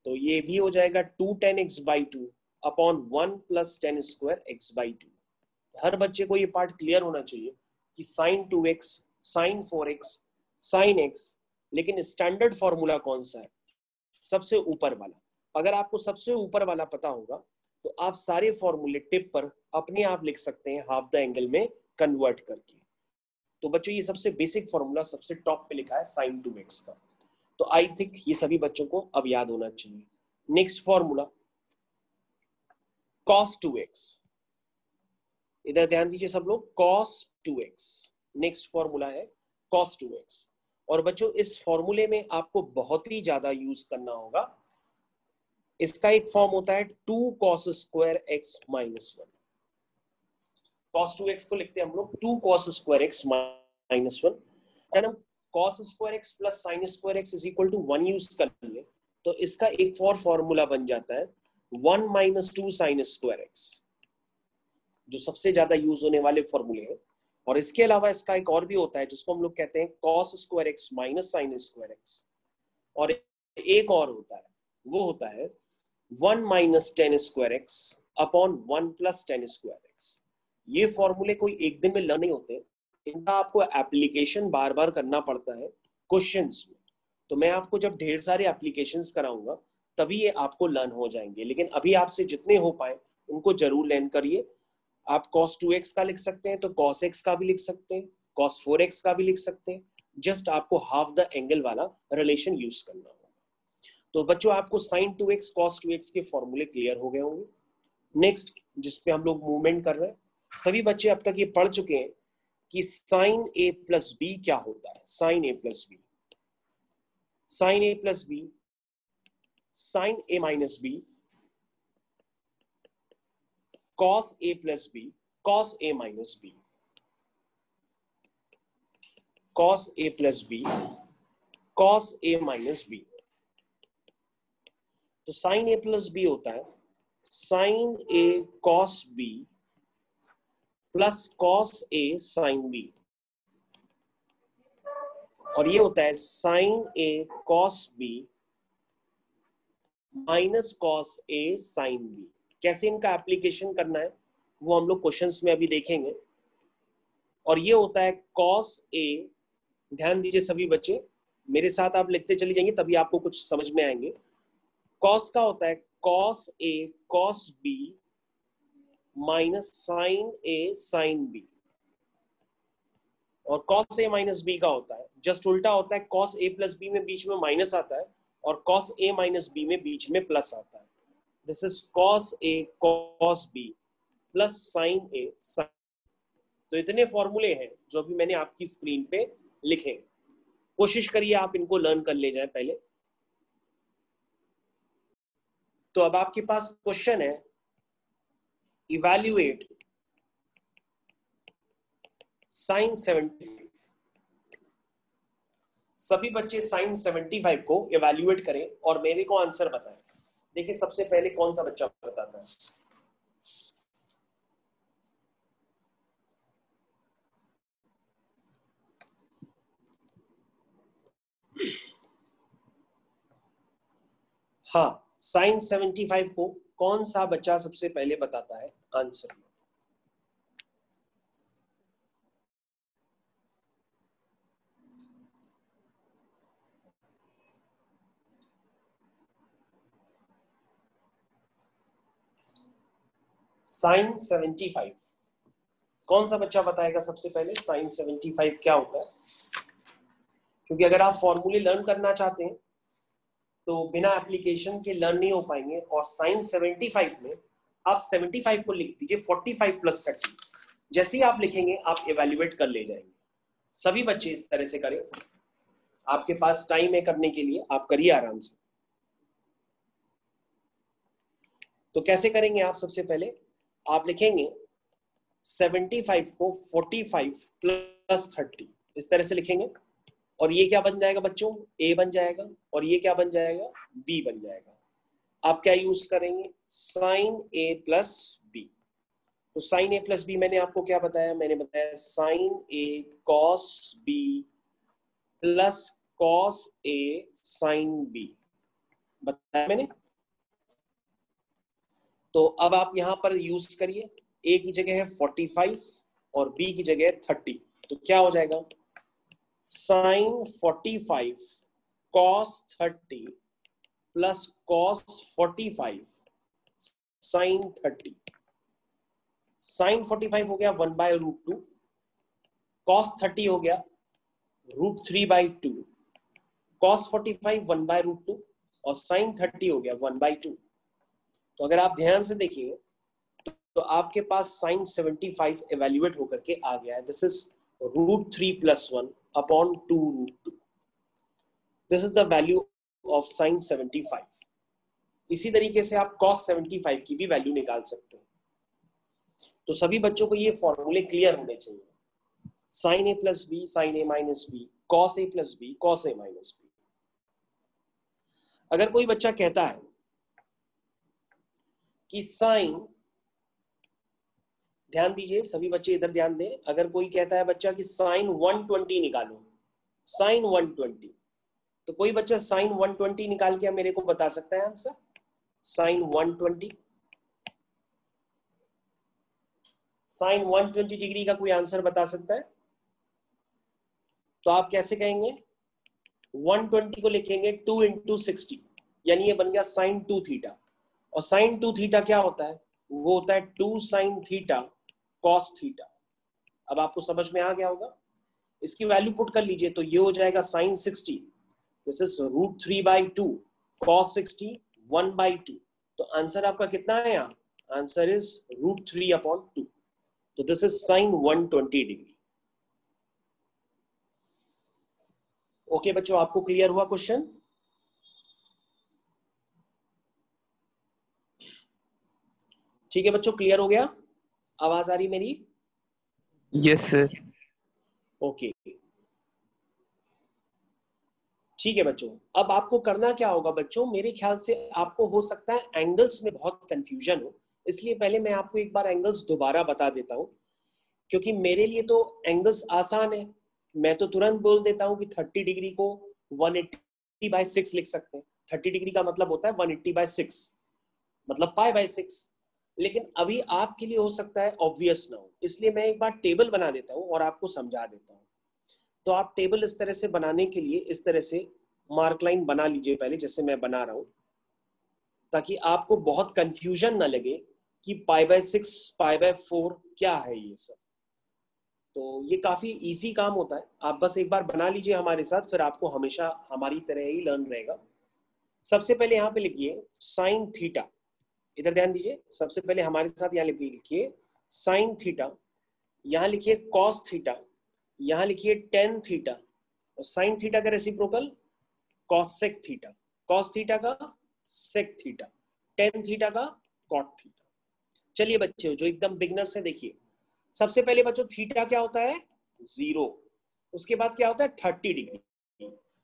तो ये भी हो जाएगा 2 tan x/2 upon 1 plus tan square x/2। हर बच्चे को ये पार्ट क्लियर होना चाहिए कि sin 2x, sin 4x, sin x, लेकिन स्टैंडर्ड फॉर्मूला कौन सा है, सबसे ऊपर वाला। अगर आपको सबसे ऊपर वाला पता होगा तो आप सारे फॉर्मूले टिप पर अपने आप लिख सकते हैं हाफ द एंगल में कन्वर्ट करके। तो बच्चों ये सबसे बेसिक फॉर्मूला सबसे टॉप पे लिखा है sin 2x का, तो आई थिंक ये सभी बच्चों को अब याद होना चाहिए। नेक्स्ट फॉर्मूला cos 2x, इधर ध्यान दीजिए सब लोग, cos 2x नेक्स्ट फॉर्मूला है cos 2x। और बच्चों इस फॉर्मूले में आपको बहुत ही ज्यादा यूज करना होगा। इसका एक फॉर्म होता है 2 cos square x minus 1। cos 2x को लिखते हैं हम लोग 2 cos स्क्वायर x माइनस 1। अगर हम cos square x plus sin square x is equal to 1 use कर ले तो इसका एक और फॉर्मूला बन जाता है 1 माइनस 2 sin स्क्वायर x, जो सबसे ज्यादा यूज होने वाले फॉर्मूले हैं। और इसके अलावा इसका एक और भी होता है जिसको हम लोग कहते हैं cos square x minus sin square x। और एक और होता है, वो होता है 1 minus ten square x upon 1 plus ten square x। ये फॉर्मूले कोई एक दिन में लर्न नहीं होते, इनका आपको एप्लीकेशन बार बार करना पड़ता है क्वेश्चंस में। तो मैं आपको जब ढेर सारे एप्लीकेशंस कराऊंगा तभी ये आपको लर्न हो जाएंगे, लेकिन अभी आपसे जितने हो पाए उनको जरूर लर्न करिए। आप cos 2x का लिख सकते हैं तो cos x का भी लिख सकते हैं, cos 4x का भी लिख सकते हैं। जस्ट आपको हाफ द एंगल वाला रिलेशन यूज करना होगा। तो बच्चों आपको sin 2x cos 2x के फॉर्मूले क्लियर हो गए होंगे। नेक्स्ट जिसपे हम लोग मूवमेंट कर रहे हैं, सभी बच्चे अब तक ये पढ़ चुके हैं कि sin a प्लस बी क्या होता है। sin a plus B, sin a plus B, sin a minus B, cos a plus B, cos a minus B, cos a plus B, cos a minus B. तो sin a प्लस बी होता है sin a cos b plus cos a sin b, और ये होता है sin a cos b minus cos a sin b। कैसे इनका एप्लीकेशन करना है वो हम लोग क्वेश्चंस में अभी देखेंगे। और ये होता है cos a, ध्यान दीजिए सभी बच्चे, मेरे साथ आप लिखते चले जाएंगे तभी आपको कुछ समझ में आएंगे। cos का होता है cos a cos b minus sin a sin b। और cos a माइनस b का होता है जस्ट उल्टा होता है, cos a प्लस b में बीच में माइनस आता है और cos a माइनस b में बीच में प्लस आता है। This is cos a cos b plus sin a sin। तो इतने फॉर्मूले हैं जो अभी मैंने आपकी स्क्रीन पे लिखे। कोशिश करिए आप इनको लर्न कर ले जाए पहले। तो अब आपके पास क्वेश्चन है, इवैल्यूएट sin 75। सभी बच्चे sin 75 को इवैल्यूएट करें और मेरे को आंसर बताएं। देखिए सबसे पहले कौन सा बच्चा बताता है। हाँ, sin 75 को कौन सा बच्चा सबसे पहले बताता है आंसर। sin 75 कौन सा बच्चा बताएगा सबसे पहले sin 75 क्या होता है। क्योंकि अगर आप फॉर्मूले लर्न करना चाहते हैं तो बिना एप्लीकेशन के लर्न नहीं हो पाएंगे। और sin 75 में आप 75 को लिख दीजिए 45 प्लस 30। जैसे ही आप लिखेंगे आप इवैल्यूएट कर ले जाएंगे। सभी बच्चे इस तरह से करें, आपके पास टाइम है करने के लिए, आप करिए आराम से। तो कैसे करेंगे आप, सबसे पहले आप लिखेंगे 75 को 45 प्लस 30 इस तरह से लिखेंगे। और ये क्या बन जाएगा बच्चों, a बन जाएगा, और ये क्या बन जाएगा, b बन जाएगा। आप क्या यूज करेंगे, sin a प्लस b। तो sin a प्लस b मैंने आपको क्या बताया, मैंने बताया sin a cos b plus cos a sin b बताया मैंने। तो अब आप यहां पर यूज करिए, a की जगह है 45 और b की जगह है 30। तो क्या हो जाएगा, sin 45 cos 30 plus cos 45 sine 30, sine 45 हो गया 1/√2, कॉस 30 हो गया √3/2, कॉस 45 1/√2 और साइन 30 हो गया 1/2। तो अगर आप ध्यान से देखिए तो आपके पास साइन 75 इवेल्युएट होकर के आ गया है। This is √3 + 1 upon 2√2। This is the value of sine 75। इसी तरीके से आप cos 75 की भी वैल्यू निकाल सकते हैं। तो सभी बच्चों को ये फॉर्मूले क्लियर होने चाहिए। Sine a + b, sine a - b, cos a + b, cos a - b। अगर कोई बच्चा कहता है कि साइन, ध्यान दीजिए सभी बच्चे इधर ध्यान दें, अगर कोई कहता है बच्चा कि साइन 120 निकालो, साइन 120, तो कोई बच्चा साइन 120 निकाल के मेरे को बता सकता है आंसर? साइन 120, साइन 120 डिग्री का कोई आंसर बता सकता है? तो आप कैसे कहेंगे? 120 को लिखेंगे 2 × 60, यानी ये बन गया साइन 2 थीटा। और साइन 2 थीटा क्या होता है? वो होता है 2 sin थीटा cos थीटा। अब आपको समझ में आ गया होगा। इसकी वैल्यू पुट कर लीजिए तो ये हो जाएगा साइन 60, दिस इज √3/2, cos 60 1/2। तो आंसर आपका कितना है यहाँ? Answer is √3/2। तो this is sine 120 degree. Okay बच्चों, आपको क्लियर हुआ क्वेश्चन? ठीक है बच्चों, क्लियर हो गया? आवाज आ रही मेरी? Yes sir. ओके ठीक है बच्चों। अब आपको करना क्या होगा बच्चों, मेरे ख्याल से आपको हो सकता है एंगल्स में बहुत कंफ्यूजन हो, इसलिए पहले मैं आपको एक बार एंगल्स दोबारा बता देता हूं, क्योंकि मेरे लिए तो एंगल्स आसान है। मैं तो तुरंत बोल देता हूं कि 30 डिग्री को 180/6 लिख सकते हैं। 30 डिग्री का मतलब होता है 180/6, मतलब π/6। लेकिन अभी आपके लिए हो सकता है ऑब्वियस ना हो, इसलिए मैं एक बार टेबल बना देता हूं और आपको समझा देता हूं। तो आप टेबल इस तरह से बनाने के लिए इस तरह से मार्क लाइन बना लीजिए पहले, जैसे मैं बना रहा हूं, ताकि आपको बहुत कंफ्यूजन ना लगे कि π/6 π/4 क्या है ये सब। तो ये काफी इजी काम होता है, आप बस एक बार बना लीजिए हमारे साथ, फिर आपको हमेशा हमारी तरह ही लर्न रहेगा। सबसे पहले यहाँ पे लिखिए साइन थीटा, इधर ध्यान दीजिए, सबसे पहले हमारे साथ यहाँ लिखिए साइन थीटा, यहाँ लिखिए कॉस थीटा, यहाँ लिखिए टेन थीटा, और साइन थीटा का reciprocal cosec theta, cos theta का सेक थीटा, टेन थीटा का कॉट थीटा। चलिए बच्चों जो एकदम बिगनर से देखिए, सबसे पहले बच्चों थीटा क्या होता है? 0। उसके बाद क्या होता है? 30 डिग्री।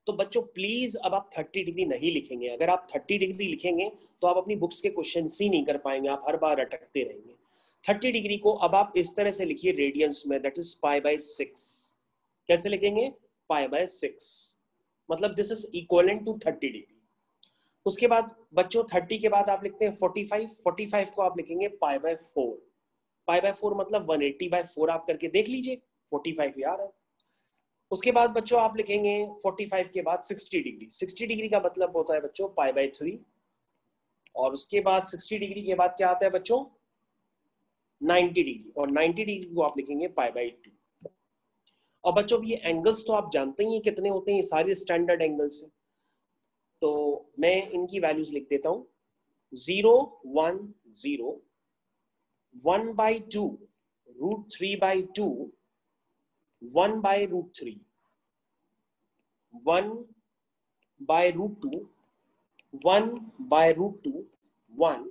तो बच्चों प्लीज अब आप 30 डिग्री नहीं लिखेंगे। अगर आप 30 डिग्री लिखेंगे तो आप अपनी बुक्स के क्वेश्चन ही नहीं कर पाएंगे, आप हर बार अटकते रहेंगे। 30 डिग्री को अब आप इस तरह से लिखिए रेडियंस में, दैट इज π/6। कैसे लिखेंगे? π/6, मतलब this is equivalent to 30 degree. उसके बाद बच्चों 30 के बाद आप लिखते हैं 45, 45 को आप लिखेंगे π/4। π/4 मतलब 180/4, आप करके देख लीजिए, 45 यार है। उसके बाद बच्चों आप लिखेंगे 45 के बाद 60 डिग्री। 60 डिग्री का मतलब होता है बच्चों π/3। और उसके बाद 60 डिग्री के बाद क्या आता है बच्चों? 90 डिग्री, और 90 डिग्री को आप लिखेंगे π/2। और बच्चों ये एंगल्स तो आप जानते ही हैं कितने होते हैं, ये सारे स्टैंडर्ड एंगल्स हैं। तो मैं इनकी वैल्यूज लिख देता हूं, 0 1 0, 1/2, √3/2, 1/√3, 1/√2, 1/√2, 1,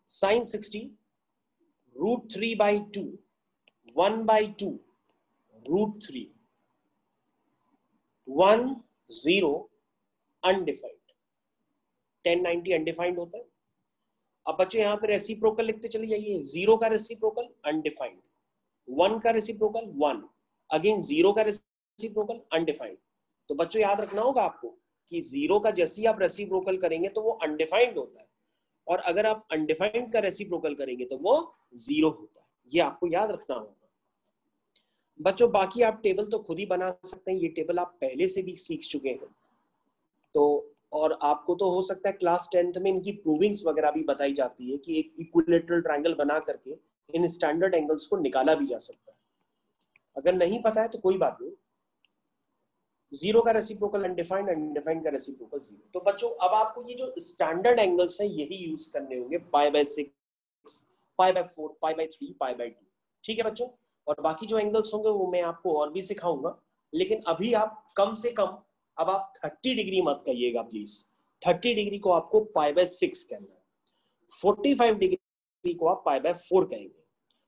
sin 60, √3/2, 1/2, √3, 1 0 अनडिफाइंड, 1090 अनडिफाइंड होता है। अब बच्चे यहाँ पे रेसिप्रोकल लिखते चले जाइए, 0 का रेसिप्रोकल अनडिफाइंड, 1 का रेसिप्रोकल 1, अगेन 0 का रेसिप्रोकल अनडिफाइंड। तो बच्चों याद रखना होगा आपको कि 0 का जैसे ही आप रेसिप्रोकल करेंगे तो वो अनडिफाइंड होता है, और अगर आप अनडिफाइंड का रेसिप्रोकल करेंगे तो वो 0 होता है। ये आपको याद रखना होगा बच्चों। बाकी आप टेबल तो खुद ही बना सकते हैं, ये टेबल आप पहले से भी सीख चुके हैं। तो और आपको तो हो सकता है क्लास 10th में इनकी प्रूविंग्स वगैरह भी बताई जाती है कि एक इक्विलेटरल ट्रायंगल बना करके इन स्टैंडर्ड एंगल्स को निकाला भी जा सकता है। अगर नहीं पता है तो कोई बात नहीं, जीरो का रेसिप्रोकल अनडिफाइंड, अनडिफाइंड का रेसिप्रोकल जीरो। तो बच्चों अब आपको ये जो स्टैंडर्ड एंगल्स हैं यही यूज करने होंगे, π/6, π/4, π/3, π/2। ठीक है बच्चों, और बाकी जो एंगल्स होंगे वो मैं आपको और भी सिखाऊंगा, लेकिन अभी आप कम से कम अब आप 30 डिग्री मत कहिएगा प्लीज। 30 डिग्री को आपको π/6 कहना है, 45 डिग्री को आप π/4 कहेंगे,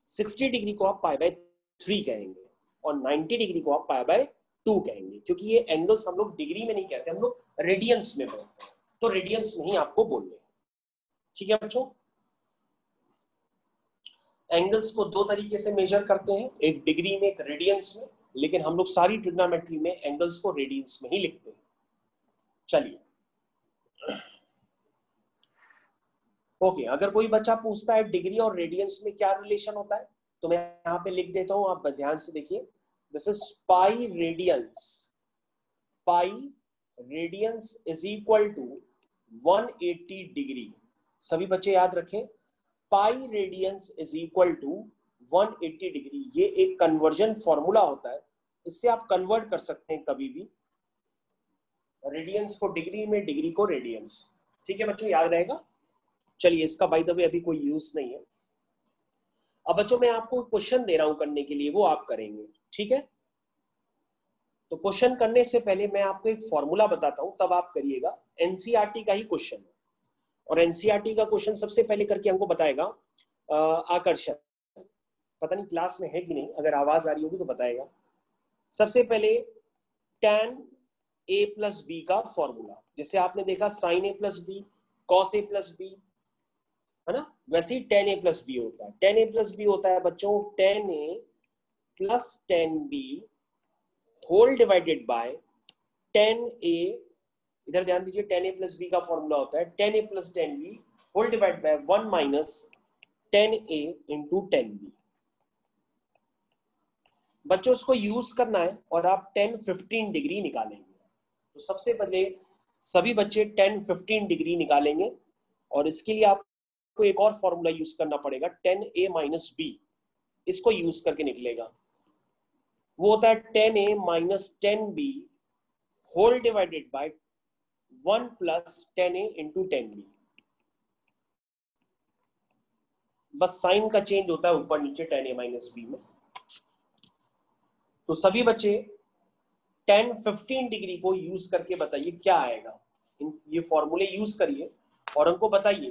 60 डिग्री को आप π/3 कहेंगे, और 90 डिग्री को आप π/2 कहेंगे, क्योंकि ये एंगल्स हम लोग डिग्री में नहीं कहते, हम लोग रेडियंस में बोलते हैं, तो रेडियंस में ही आपको बोलने हैं। ठीक है बच्चों, एंगल्स को दो तरीके से मेजर करते हैं, एक डिग्री में, एक रेडियंस में, लेकिन हम लोग सारी ट्रिग्नोमेट्री में एंगल्स को रेडियंस में ही लिखते हैं। चलिए ओके, अगर कोई बच्चा पूछता है डिग्री और रेडियंस में क्या रिलेशन होता है, तो मैं यहाँ पे लिख देता हूं, आप ध्यान से देखिए। This is pi radians, pi radians is equal to 180 degree. सभी बच्चे याद रखें, pi radians is equal to 180 degree. ये एक कन्वर्जन फॉर्मूला होता है, इससे आप कन्वर्ट कर सकते हैं कभी भी रेडियंस को डिग्री में, डिग्री को रेडियंस। ठीक है बच्चों, याद रहेगा। चलिए, इसका बाय द वे अभी कोई यूज नहीं है। अब बच्चों मैं आपको क्वेश्चन दे रहा हूं करने के लिए, वो आप करेंगे। ठीक है, तो क्वेश्चन करने से पहले मैं आपको एक फॉर्मूला बताता हूं, तब आप करिएगा। एनसीईआरटी का ही क्वेश्चन है, और एनसीईआरटी का क्वेश्चन सबसे पहले करके हमको बताएगा आकर्षण। पता नहीं क्लास में है कि नहीं, अगर आवाज आ रही होगी तो बताएगा। सबसे पहले tan a प्लस बी का फॉर्मूला, जैसे आपने देखा sin a plus B, cos a plus B, है ना, वैसे ही tan a प्लस बी होता है। tan a प्लस बी होता है बच्चों tan a plus tan b whole divided by tan a, इधर ध्यान दीजिए, tan a प्लस बी का फॉर्मूला होता है tan a plus tan b whole divide by 1 minus tan a into tan b। बच्चों उसको यूज करना है और आप 10-15 डिग्री निकालेंगे। तो सबसे पहले सभी बच्चे 10-15 डिग्री निकालेंगे, और इसके लिए आपको एक और फॉर्मूला यूज करना पड़ेगा, tan a माइनस बी, इसको यूज करके निकलेगा। वो होता है tan a minus tan b whole divided by 1 plus tan a into tan b। बस साइन का चेंज होता है ऊपर नीचे tan a माइनस बी में। तो सभी बच्चे 10-15 डिग्री को यूज करके बताइए क्या आएगा। ये फॉर्मूले यूज करिए और हमको बताइए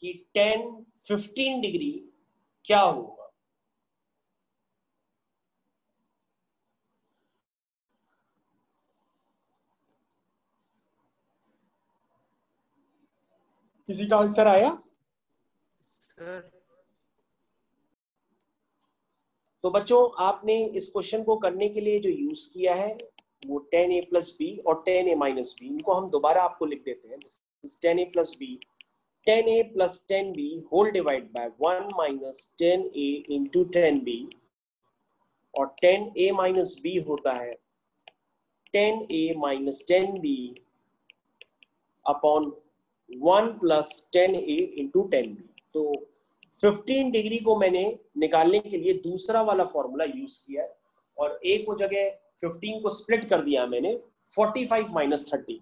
कि 10-15 डिग्री क्या होगा। किसी का आंसर आया? सर तो बच्चों आपने इस क्वेश्चन को करने के लिए जो यूज किया है वो tan a प्लस बी और tan a माइनस बी, इनको हम दोबारा आपको लिख देते हैं। tan a plus B, tan a plus tan b whole divide by 1 minus tan a into tan b, और tan a माइनस b होता है tan a minus tan b upon 1 plus tan a into tan b। तो 15 डिग्री को मैंने निकालने के लिए दूसरा वाला फॉर्मूला यूज किया है, और एक को जगह 15 को स्प्लिट कर दिया मैंने 45 माइनस 30।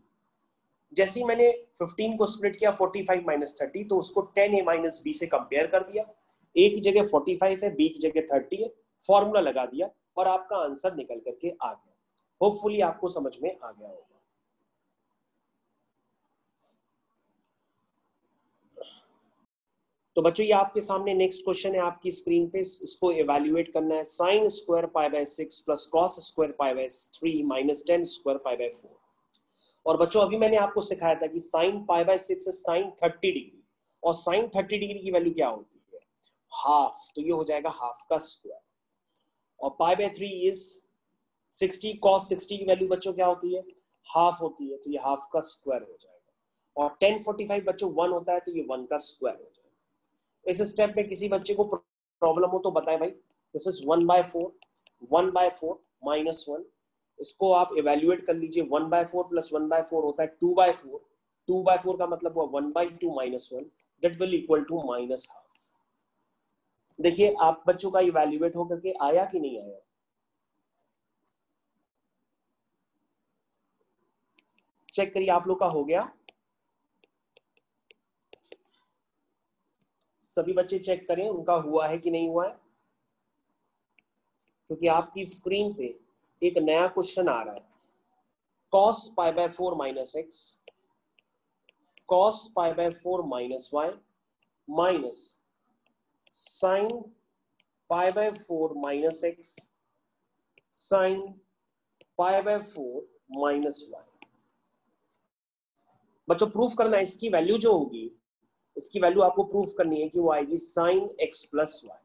जैसे ही मैंने 15 को स्प्लिट किया 45 माइनस 30, तो उसको tan a माइनस बी से कंपेयर कर दिया। a की जगह 45 है, b की जगह 30 है, फॉर्मूला लगा दिया और आपका आंसर निकल करके आ गया। होपफुली आपको समझ में आ गया होगा। तो बच्चों ये आपके सामने नेक्स्ट क्वेश्चन है आपकी स्क्रीन पे, इसको इवैल्यूएट करना है। Sine square pi by 6 plus cos square pi by 3 minus ten square pi by 4। और बच्चों अभी मैंने आपको सिखाया था कि साइन पाई बाय 6 है साइन 30 डिग्री, और साइन 30 डिग्री की वैल्यू क्या होती है? हाफ, तो ये हो जाएगा हाफ का स्क्वायर। और पाई बाय 3 इज 60, कॉस 60 की वैल्यू बच्चों क्या होती है? हाफ होती है, तो ये हाफ का स्क्वायर हो जाएगा। और 1045 बच्चों 1 होता है, तो ये 1 का स्क्वायर हो जाएगा। इस स्टेप में किसी बच्चे को प्रॉब्लम हो तो बताए भाई। दिस इज 1/4, 1/4 माइनस 1, इसको आप इवेल्युएट कर लीजिए, 1/4 प्लस 1/4 होता है 2/4, 2/4 का मतलब हुआ 1/2 minus 1, that will equal to -12। देखिए आप बच्चों का इवेल्युएट होकर के आया कि नहीं आया? चेक करिए आप लोग का हो गया? सभी बच्चे चेक करें उनका हुआ है कि नहीं हुआ है, क्योंकि आपकी स्क्रीन पे एक नया क्वेश्चन आ रहा है। cos π/4 minus x cos π/4 minus y minus sin π/4 minus x sin π/4 minus y। बच्चों प्रूफ करना है, इसकी वैल्यू जो होगी, इसकी वैल्यू आपको प्रूफ करनी है कि वो आएगी sin x प्लस y।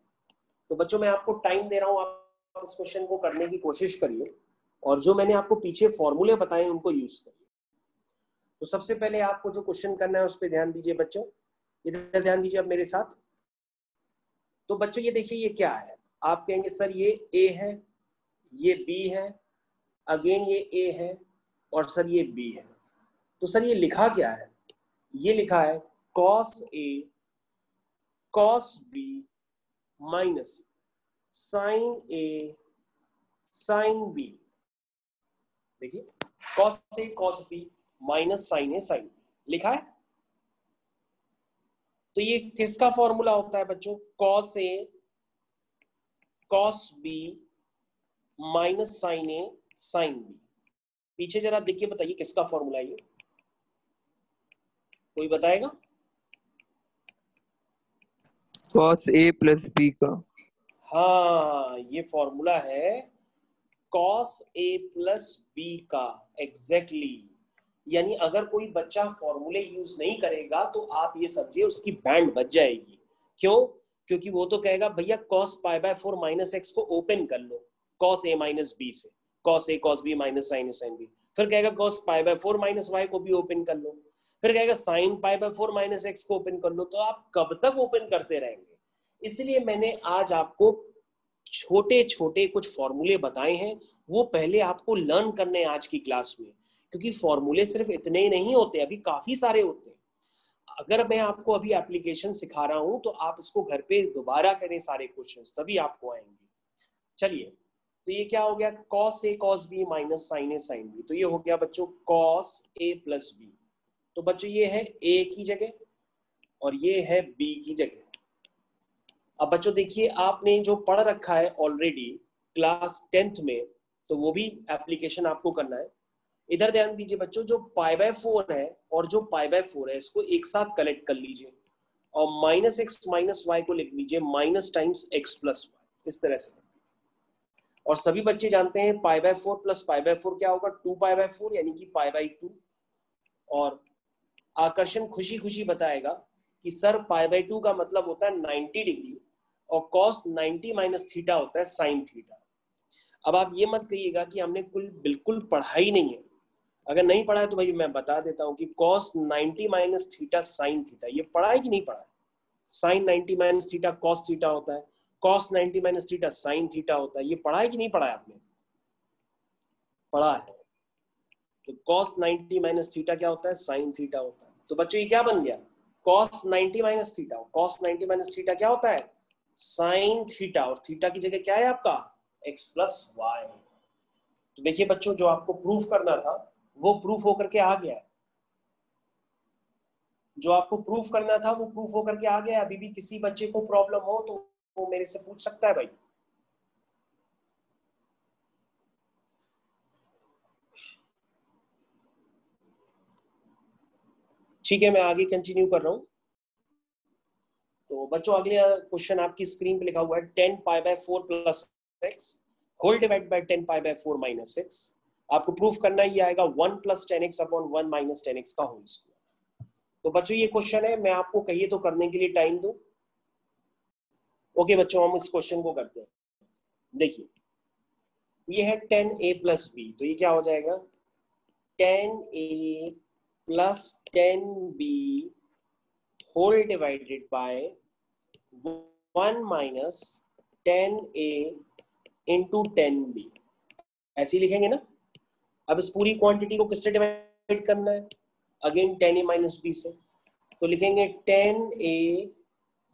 तो बच्चों मैं आपको टाइम दे रहा हूं, आप इस क्वेश्चन को करने की कोशिश करिए और जो मैंने आपको पीछे फॉर्मूले बताए उनको यूज करिए। तो सबसे पहले आपको जो क्वेश्चन करना है उस पर ध्यान दीजिए बच्चों, इधर ध्यान दीजिए अब मेरे साथ। तो बच्चों ये देखिए ये क्या है, आप कहेंगे सर ये a है, ये b है, अगेन ये a है और सर ये b है। तो सर ये लिखा क्या है? ये लिखा है cos a cos b minus sin a sin b। देखिए cos a cos b minus sin a sin b लिखा है। तो ये किसका फॉर्मूला होता है बच्चों? cos a cos b minus sin a sin b। पीछे जरा देखिए, बताइए किसका फॉर्मूला है ये, कोई बताएगा? cos a प्लस b का। हाँ ये फॉर्मूला है cos a प्लस b का, एग्जैक्टली। यानी अगर कोई बच्चा फॉर्मूले यूज नहीं करेगा तो आप ये समझिए उसकी बैंड बच जाएगी। क्यों? क्योंकि वो तो कहेगा भैया cos π/4 माइनस x को ओपन कर लो cos a माइनस b से, cos a cos b minus sin a sin b। फिर कहेगा cos π/4 माइनस y को भी ओपन कर लो, फिर कहेगा sin π/4 माइनस x को ओपन कर लो। तो आप कब तक ओपन करते रहेंगे? इसलिए मैंने आज आपको छोटे छोटे कुछ फॉर्मूले बताए हैं, वो पहले आपको लर्न करने हैं आज की क्लास में, क्योंकि फॉर्मूले सिर्फ इतने ही नहीं होते, अभी काफी सारे होते हैं। अगर मैं आपको अभी एप्लीकेशन सिखा रहा हूं तो आप इसको घर पे दोबारा करें सारे क्वेश्चंस, तभी आपको आएंगे। चलिए तो ये क्या हो गया, cos a cos b minus sin a sin b। तो ये हो गया बच्चों cos a प्लस b। तो बच्चों ये है a की जगह और ये है b की जगह। अब बच्चों देखिए आपने जो पढ़ रखा है ऑलरेडी क्लास 10th में, तो वो भी एप्लीकेशन आपको करना है। इधर ध्यान दीजिए बच्चों, जो π/4 है और जो π/4 है इसको एक साथ कलेक्ट कर लीजिए और माइनस एक्स माइनस वाई को लिख लीजिए minus times X plus Y, इस तरह से। और सभी बच्चे जानते हैं π/4 प्लस π/4 क्या होगा, 2π/4 यानी कि π/2। और आकर्षण खुशी खुशी बताएगा कि सर π/2 का मतलब होता है 90 डिग्री और cos 90 माइनस थीटा होता है sin थीटा। अब आप ये मत कहिएगा कि हमने बिल्कुल पढ़ाई नहीं है। अगर नहीं पढ़ा है तो भाई मैं बता देता हूँ कि cos 90 minus theta sin theta, ये पढ़ा है कि नहीं पढ़ा है? sin 90 minus theta cos theta होता है, cos 90 minus theta sin theta होता है। ये पढ़ा है कि नहीं पढ़ा है? आपने पढ़ा है। तो cos 90 माइनस थीटा क्या होता है, sin थीटा होता है। तो बच्चों ये क्या बन गया, cos 90 minus theta, cos 90 minus theta क्या होता है, sin थीटा, और थीटा की जगह क्या है आपका x प्लस वाई। तो देखिए बच्चों जो आपको प्रूफ करना था वो प्रूफ होकर के आ गया है, जो आपको प्रूफ करना था वो प्रूफ होकर के आ गया। अभी भी किसी बच्चे को प्रॉब्लम हो तो वो मेरे से पूछ सकता है भाई। ठीक है मैं आगे कंटिन्यू कर रहा हूं। तो बच्चों अगले क्वेश्चन आपकी स्क्रीन पे लिखा हुआ है 10π/4 plus x whole divide by 10π/4 minus x. आपको प्रूफ करना ही आएगा 1 plus 10x upon 1 minus 10x का होल स्क्वायर। तो बच्चों ये क्वेश्चन है, मैं आपको कहिए तो करने के लिए टाइम दूं। ओके बच्चों हम इस क्वेश्चन को करते हैं। देखिए ये है 10a प्लस b, तो ये क्या हो जाएगा 10a plus 10b whole divided by 1 minus 10a into 10b, ऐसे ही लिखेंगे ना। अब इस पूरी क्वांटिटी को किससे डिवाइड करना है? अगेन 10a माइनस बी से। तो लिखेंगे 10a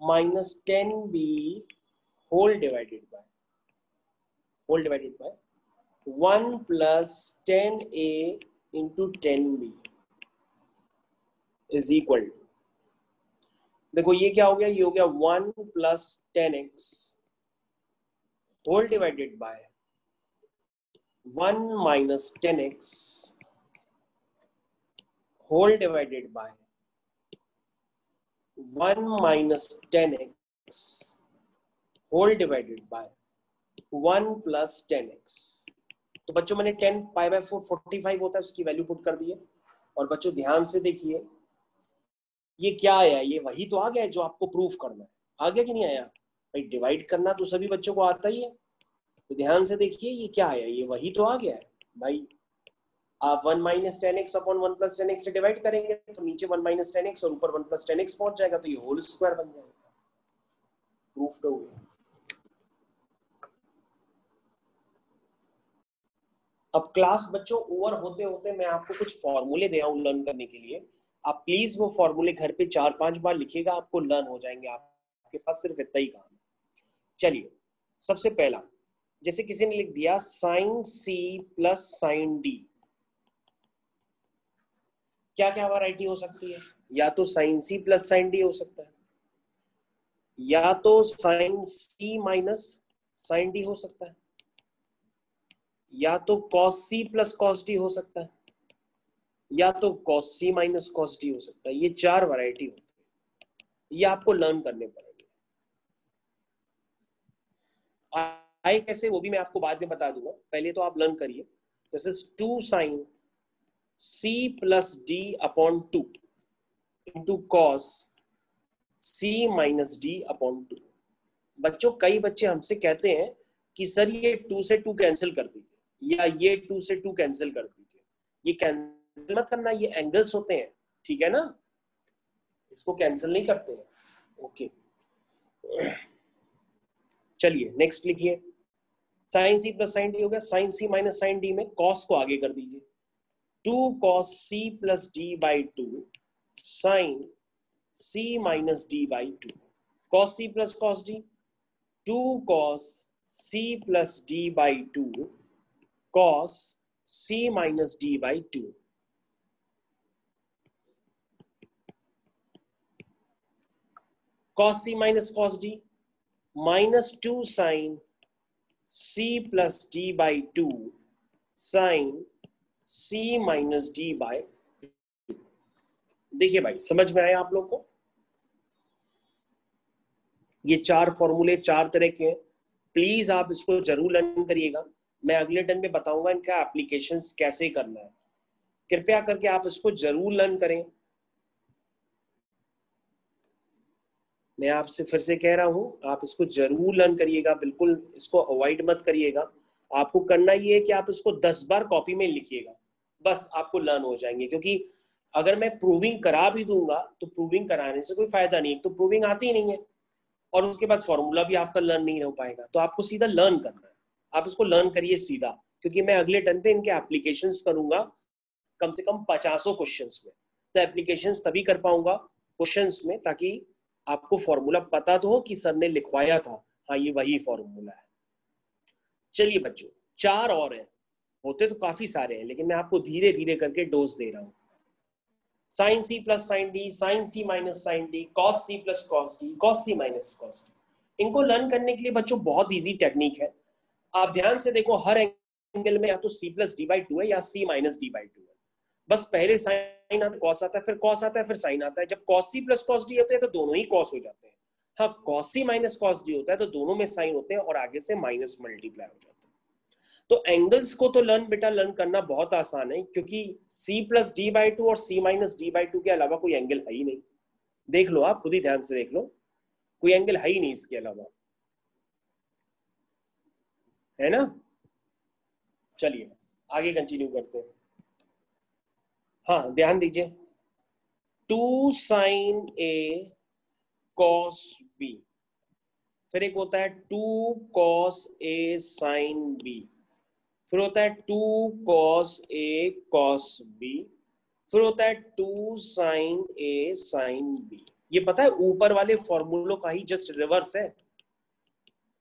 minus 10b whole divided by 1 plus 10a into 10b is equal, देखो ये क्या हो गया, ये हो गया 1 plus 10x whole divided by 1 minus 10x whole divided by 1 minus 10x whole divided by 1 plus 10x। तो बच्चों मैंने 10 पाई बाय 4 45 होता है, उसकी वैल्यू पुट कर दी है। और बच्चों ध्यान से देखिए ये क्या आया, ये वही तो आ गया जो आपको प्रूफ करना है। आ गया कि नहीं आया भाई? डिवाइड करना तो सभी बच्चों को आता ही है। तो ध्यान से देखिए ये क्या आया, ये वही तो आ गया है भाई। आप 1 minus 10x upon 1 plus 10x से डिवाइड करेंगे तो नीचे 1 माइनस 10x और ऊपर 1 प्लस 10x पहुंच जाएगा, तो ये होल स्क्वायर बन जाएगा। प्रूफ तो हो गया। अब क्लास बच्चों ओवर होते होते मैं आपको कुछ फॉर्मूले दे रहा हूं लर्न करने के लिए। आप प्लीज वो फॉर्मूले घर पे 4-5 बार लिखिएगा, आपको लर्न हो जाएंगे। आपके पास सिर्फ इतना ही काम है। चलिए सबसे पहला, जैसे किसी ने लिख दिया sine C plus sine D, क्या क्या वैरायटी हो सकती है? या तो sine C plus sine D हो सकता है, या तो sine C minus sine D हो सकता है, या तो cos C plus cos D हो सकता है, या तो cos C minus cos D हो सकता है। ये 4 वैरायटी होती है, ये आपको लर्न करने पड़ेंगे। आए कैसे वो भी मैं आपको बाद में बता दूंगा, पहले तो आप लर्न करिए। This is 2 sine C plus D upon 2 into cos C minus D upon 2। बच्चों कई बच्चे हमसे कहते हैं कि सर ये 2 से 2 कैंसिल कर दीजिए, या ये 2 से 2 कैंसिल कर दीजिए। ये कैंसिल मत करना, ये एंगल्स होते हैं, ठीक है ना, इसको कैंसिल नहीं करते हैं। ओके चलिए नेक्स्ट लिखिए, sign C plus sine D हो गया। Sign C minus sine D में कॉस को आगे कर दीजिए, 2 cos c plus D by 2 sign c minus D by 2। cos c plus cos d, 2 cos c plus d by 2 cos c minus d by 2। cos c minus cos d minus 2 sign c plus d by 2 sign c minus d by 2। देखिए भाई समझ में आया आप लोग को? ये 4 फॉर्मूले 4 तरह के हैं, प्लीज आप इसको जरूर लर्न करिएगा। मैं अगले टर्न में बताऊंगा इनका एप्लीकेशंस कैसे करना है, कृपया करके आप इसको जरूर लर्न करें। मैं आपसे फिर से कह रहा हूं आप इसको जरूर लर्न करिएगा, बिल्कुल इसको अवॉइड मत करिएगा। आपको करना ये है कि आप इसको 10 बार कॉपी में लिखिएगा, बस आपको लर्न हो जाएंगे। क्योंकि अगर मैं प्रूविंग करा भी दूंगा तो प्रूविंग कराने से कोई फायदा नहीं है, तो प्रूविंग आती ही नहीं है और उसके बाद फॉर्मूला भी आपका लर्न नहीं हो पाएगा। तो आपको सीधा लर्न करना है, आप इसको लर्न करिए सीधा, क्योंकि मैं अगले टर्न पे इनके एप्लीकेशंस करूंगा कम से कम 50 क्वेश्चंस में। तो एप्लीकेशंस तभी कर पाऊंगा क्वेश्चंस में ताकि आपको फॉर्मूला पता तो हो कि सर ने लिखवाया था, हाँ ये वही फॉर्मूला है। चलिए बच्चों 4 और हैं, होते तो काफी सारे हैं लेकिन मैं आपको धीरे धीरे करके डोज दे रहा हूं। Sine C plus sine D, sine C minus sine D, cos C plus cos D, cos C minus cos D. इनको लर्न करने के लिए बच्चों बहुत इजी टेक्निक है। आप ध्यान से देखो हर एंगल में या तो सी प्लस डी बाई 2 है या सी माइनस डी बाई 2 है। बस पहले साइन आता है, कॉस आता है, फिर कॉस आता है, फिर साइन आता है। जब cos C plus cos D होते हैं तो दोनों ही कॉस हो जाते हैं। हाँ cos C minus cos D होता है तो दोनों में साइन होते हैं और आगे से माइनस मल्टीप्लाई हो जाते हैं। तो एंगल्स को तो लर्न करना बहुत आसान है, क्योंकि c प्लस डी बाई 2 और c माइनस डी बाई 2 के अलावा कोई एंगल है ही नहीं। देख लो आप खुद ही ध्यान से देख लो, कोई एंगल है ही नहीं इसके अलावा, है ना। चलिए आगे कंटिन्यू करते हैं। हाँ ध्यान दीजिए, 2 साइन ए कॉस बी, फिर एक होता है 2 कॉस ए साइन बी, फिर होता है 2 cos A cos B, फिर होता है 2 sin A sin B। ये पता है ऊपर वाले फॉर्मूलों का ही जस्ट रिवर्स है,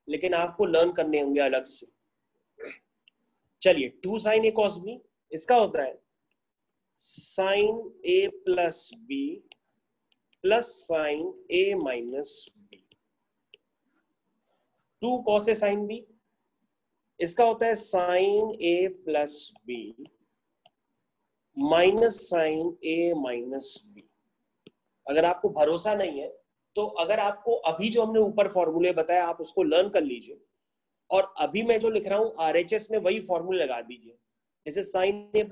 लेकिन आपको लर्न करने होंगे अलग से। चलिए 2 sin A cos B, इसका होता है sin A plus B plus sin A minus B। 2 cos A sin B, इसका होता है sin A plus B minus sine A minus B। अगर आपको भरोसा नहीं है तो अगर आपको अभी जो हमने ऊपर फॉर्मूले बताया आप उसको लर्न कर लीजिए, और अभी मैं जो लिख रहा हूं RHS में वही फॉर्मूले लगा दीजिए। जैसे साइन A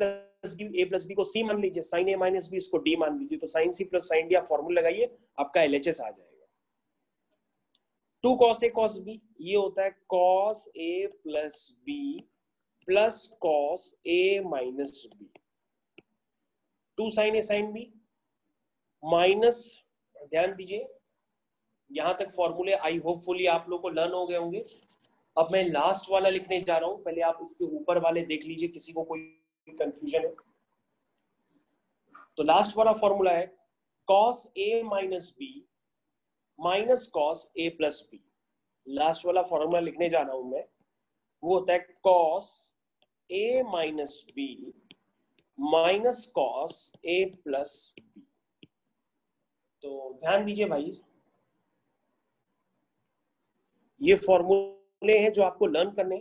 प्लस बी को C मान लीजिए, साइन A माइनस B इसको D मान लीजिए, तो sine C plus sine D आप फॉर्मूला लगाइए, आपका LHS आ जाएगा। 2 cos A cos B, ये होता है cos A plus B plus cos A minus B। 2 sin A sin B minus, ध्यान दीजिए यहां तक फॉर्मूले आई होपफुली आप लोगों को लर्न हो गए होंगे। अब मैं लास्ट वाला लिखने जा रहा हूं, पहले आप इसके ऊपर वाले देख लीजिए, किसी को कोई कंफ्यूजन है तो लास्ट वाला फॉर्मूला है cos A minus B minus cos A plus B। Last वाला फॉर्मूला लिखने जा रहा हूं मैं, वो होता है cos A minus B minus cos A plus B। तो ध्यान दीजिए भाई, ये फॉर्मूले हैं जो आपको लर्न करने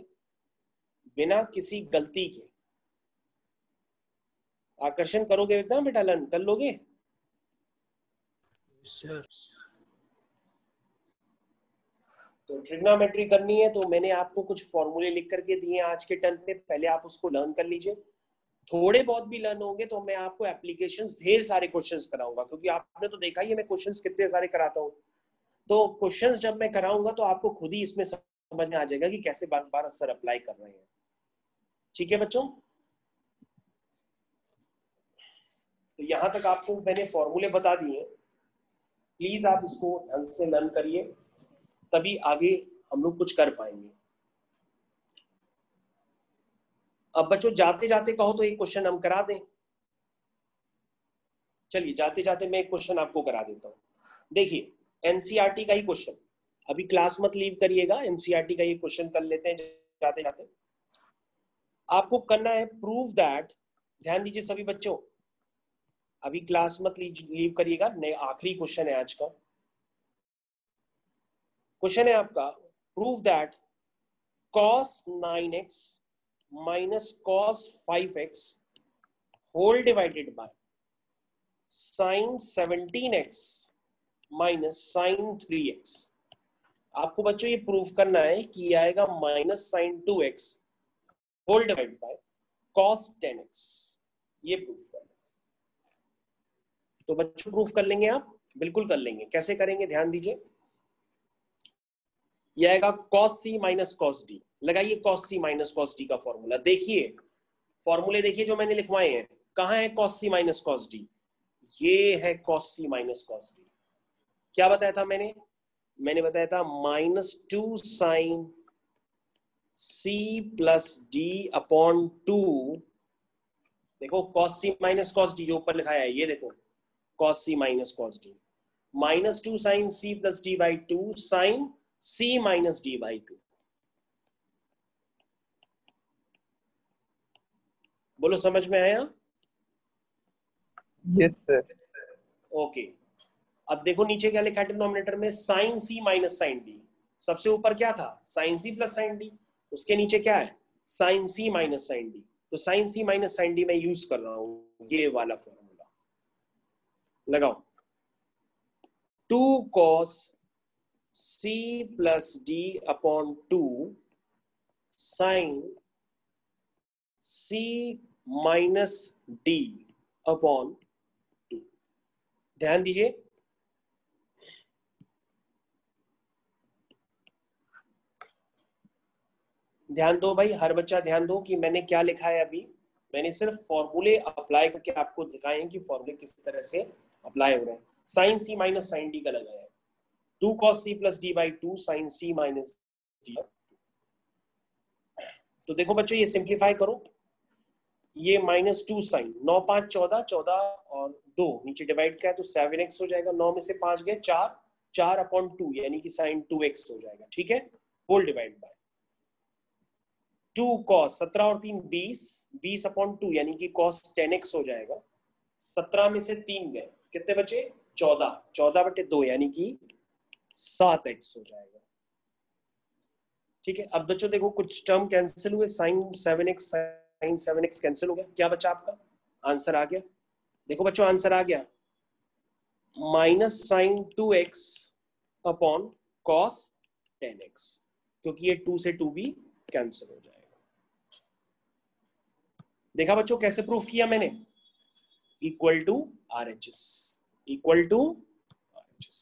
बिना किसी गलती के। आकर्षण करोगे एकदम बेटा, लर्न कर लोगे। सर तो ट्रिग्नोमेट्री करनी है तो मैंने आपको कुछ फॉर्मूले लिख करके दिए हैं आज के टर्म में, पहले आप उसको लर्न कर लीजिए। थोड़े बहुत भी लर्न होंगे तो मैं आपको एप्लीकेशंस ढेर सारे क्वेश्चंस कराऊंगा, क्योंकि आपने तो देखा ही है मैं क्वेश्चंस कितने सारे कराता हूँ। तो क्वेश्चंस जब मैं कराऊंगा तो आपको खुद ही इसमें समझ में आ जाएगा कि कैसे बार बार सर अप्लाई कर रहे हैं। ठीक है बच्चों, तो यहां तक आपको मैंने फॉर्मूले बता दिए, प्लीज आप इसको ढंग से लर्न करिए, तभी आगे हम लोग कुछ कर पाएंगे। अब बच्चों जाते जाते कहो तो एक क्वेश्चन हम करा दें। चलिए जाते जाते मैं एक क्वेश्चन आपको करा देता हूं। देखिए एनसीईआरटी का ही क्वेश्चन, अभी क्लास मत लीव करिएगा, एनसीईआरटी का ये क्वेश्चन कर लेते हैं जाते जाते। आपको करना है प्रूव दैट, ध्यान दीजिए सभी बच्चों, अभी क्लास मत लीव करिएगा, नए आखिरी क्वेश्चन है आज का। क्वेश्चन है आपका prove that cos 9x minus cos 5x whole divided by sin 17x minus sin 3x। आपको बच्चों ये प्रूव करना है कि ये आएगा minus sine 2x whole divide by cos 10x। ये प्रूफ करना है। तो बच्चों प्रूफ कर लेंगे आप? बिल्कुल कर लेंगे। कैसे करेंगे ध्यान दीजिए, ये आएगा cos c minus cos d। लगाइए cos c minus cos d का फॉर्मूला। देखिए फॉर्मूले देखिए जो मैंने लिखवाए हैं, कहां है cos c minus cos d? ये है cos c minus cos d। क्या बताया था मैंने बताया था -2 sin c plus d upon 2। देखो cos c minus cos d जो ऊपर लिखा है, ये देखो cos c minus cos d, -2 sin c plus d by 2 sin c minus d by 2। बोलो समझ में आया? Yes sir. ओके, अब देखो नीचे क्या लिखा है डिनोमिनेटर में, sin c minus sin d। सबसे ऊपर क्या था sin c plus sin d, उसके नीचे क्या है sin c minus sin d। तो sin c minus sin d मैं यूज कर रहा हूं, ये वाला फॉर्मूला लगाओ। 2 cos c plus d upon 2 sin c minus d upon 2। ध्यान दीजिए, ध्यान दो भाई, हर बच्चा ध्यान दो कि मैंने क्या लिखा है। अभी मैंने सिर्फ फॉर्मूले अप्लाई करके आपको दिखाए हैं कि फॉर्मूले किस तरह से अप्लाई हो रहे हैं। Sine C minus sine D का लगाया है, 2 cos c plus D by 2 sine C minus D. तो देखो बच्चों ये सिंप्लीफाई करो, ये -2 साइन 9 5 14, 14 और 2 नीचे डिवाइड का है तो 7x हो जाएगा, 9 में से 5 गए 4, 4/2 यानी कि साइन 2x हो जाएगा, ठीक है, होल डिवाइड बाय 2 cos 17 और 3 20, 20/2 यानी कि cos 10x हो जाएगा, 17 में से 3 गए कितने बचे 14, 14/2 यानी कि 7x हो जाएगा, ठीक है। अब बच्चों देखो कुछ टर्म कैंसिल हुए, sin 7x कैंसिल हो गया, क्या बचा आपका आंसर आ गया, देखो बच्चों आंसर आ गया -sin 2x upon cos 10x, क्योंकि ये 2 से 2 भी कैंसिल हो जाएगा। देखा बच्चों कैसे प्रूफ किया मैंने, equal to RHS, equal to RHS।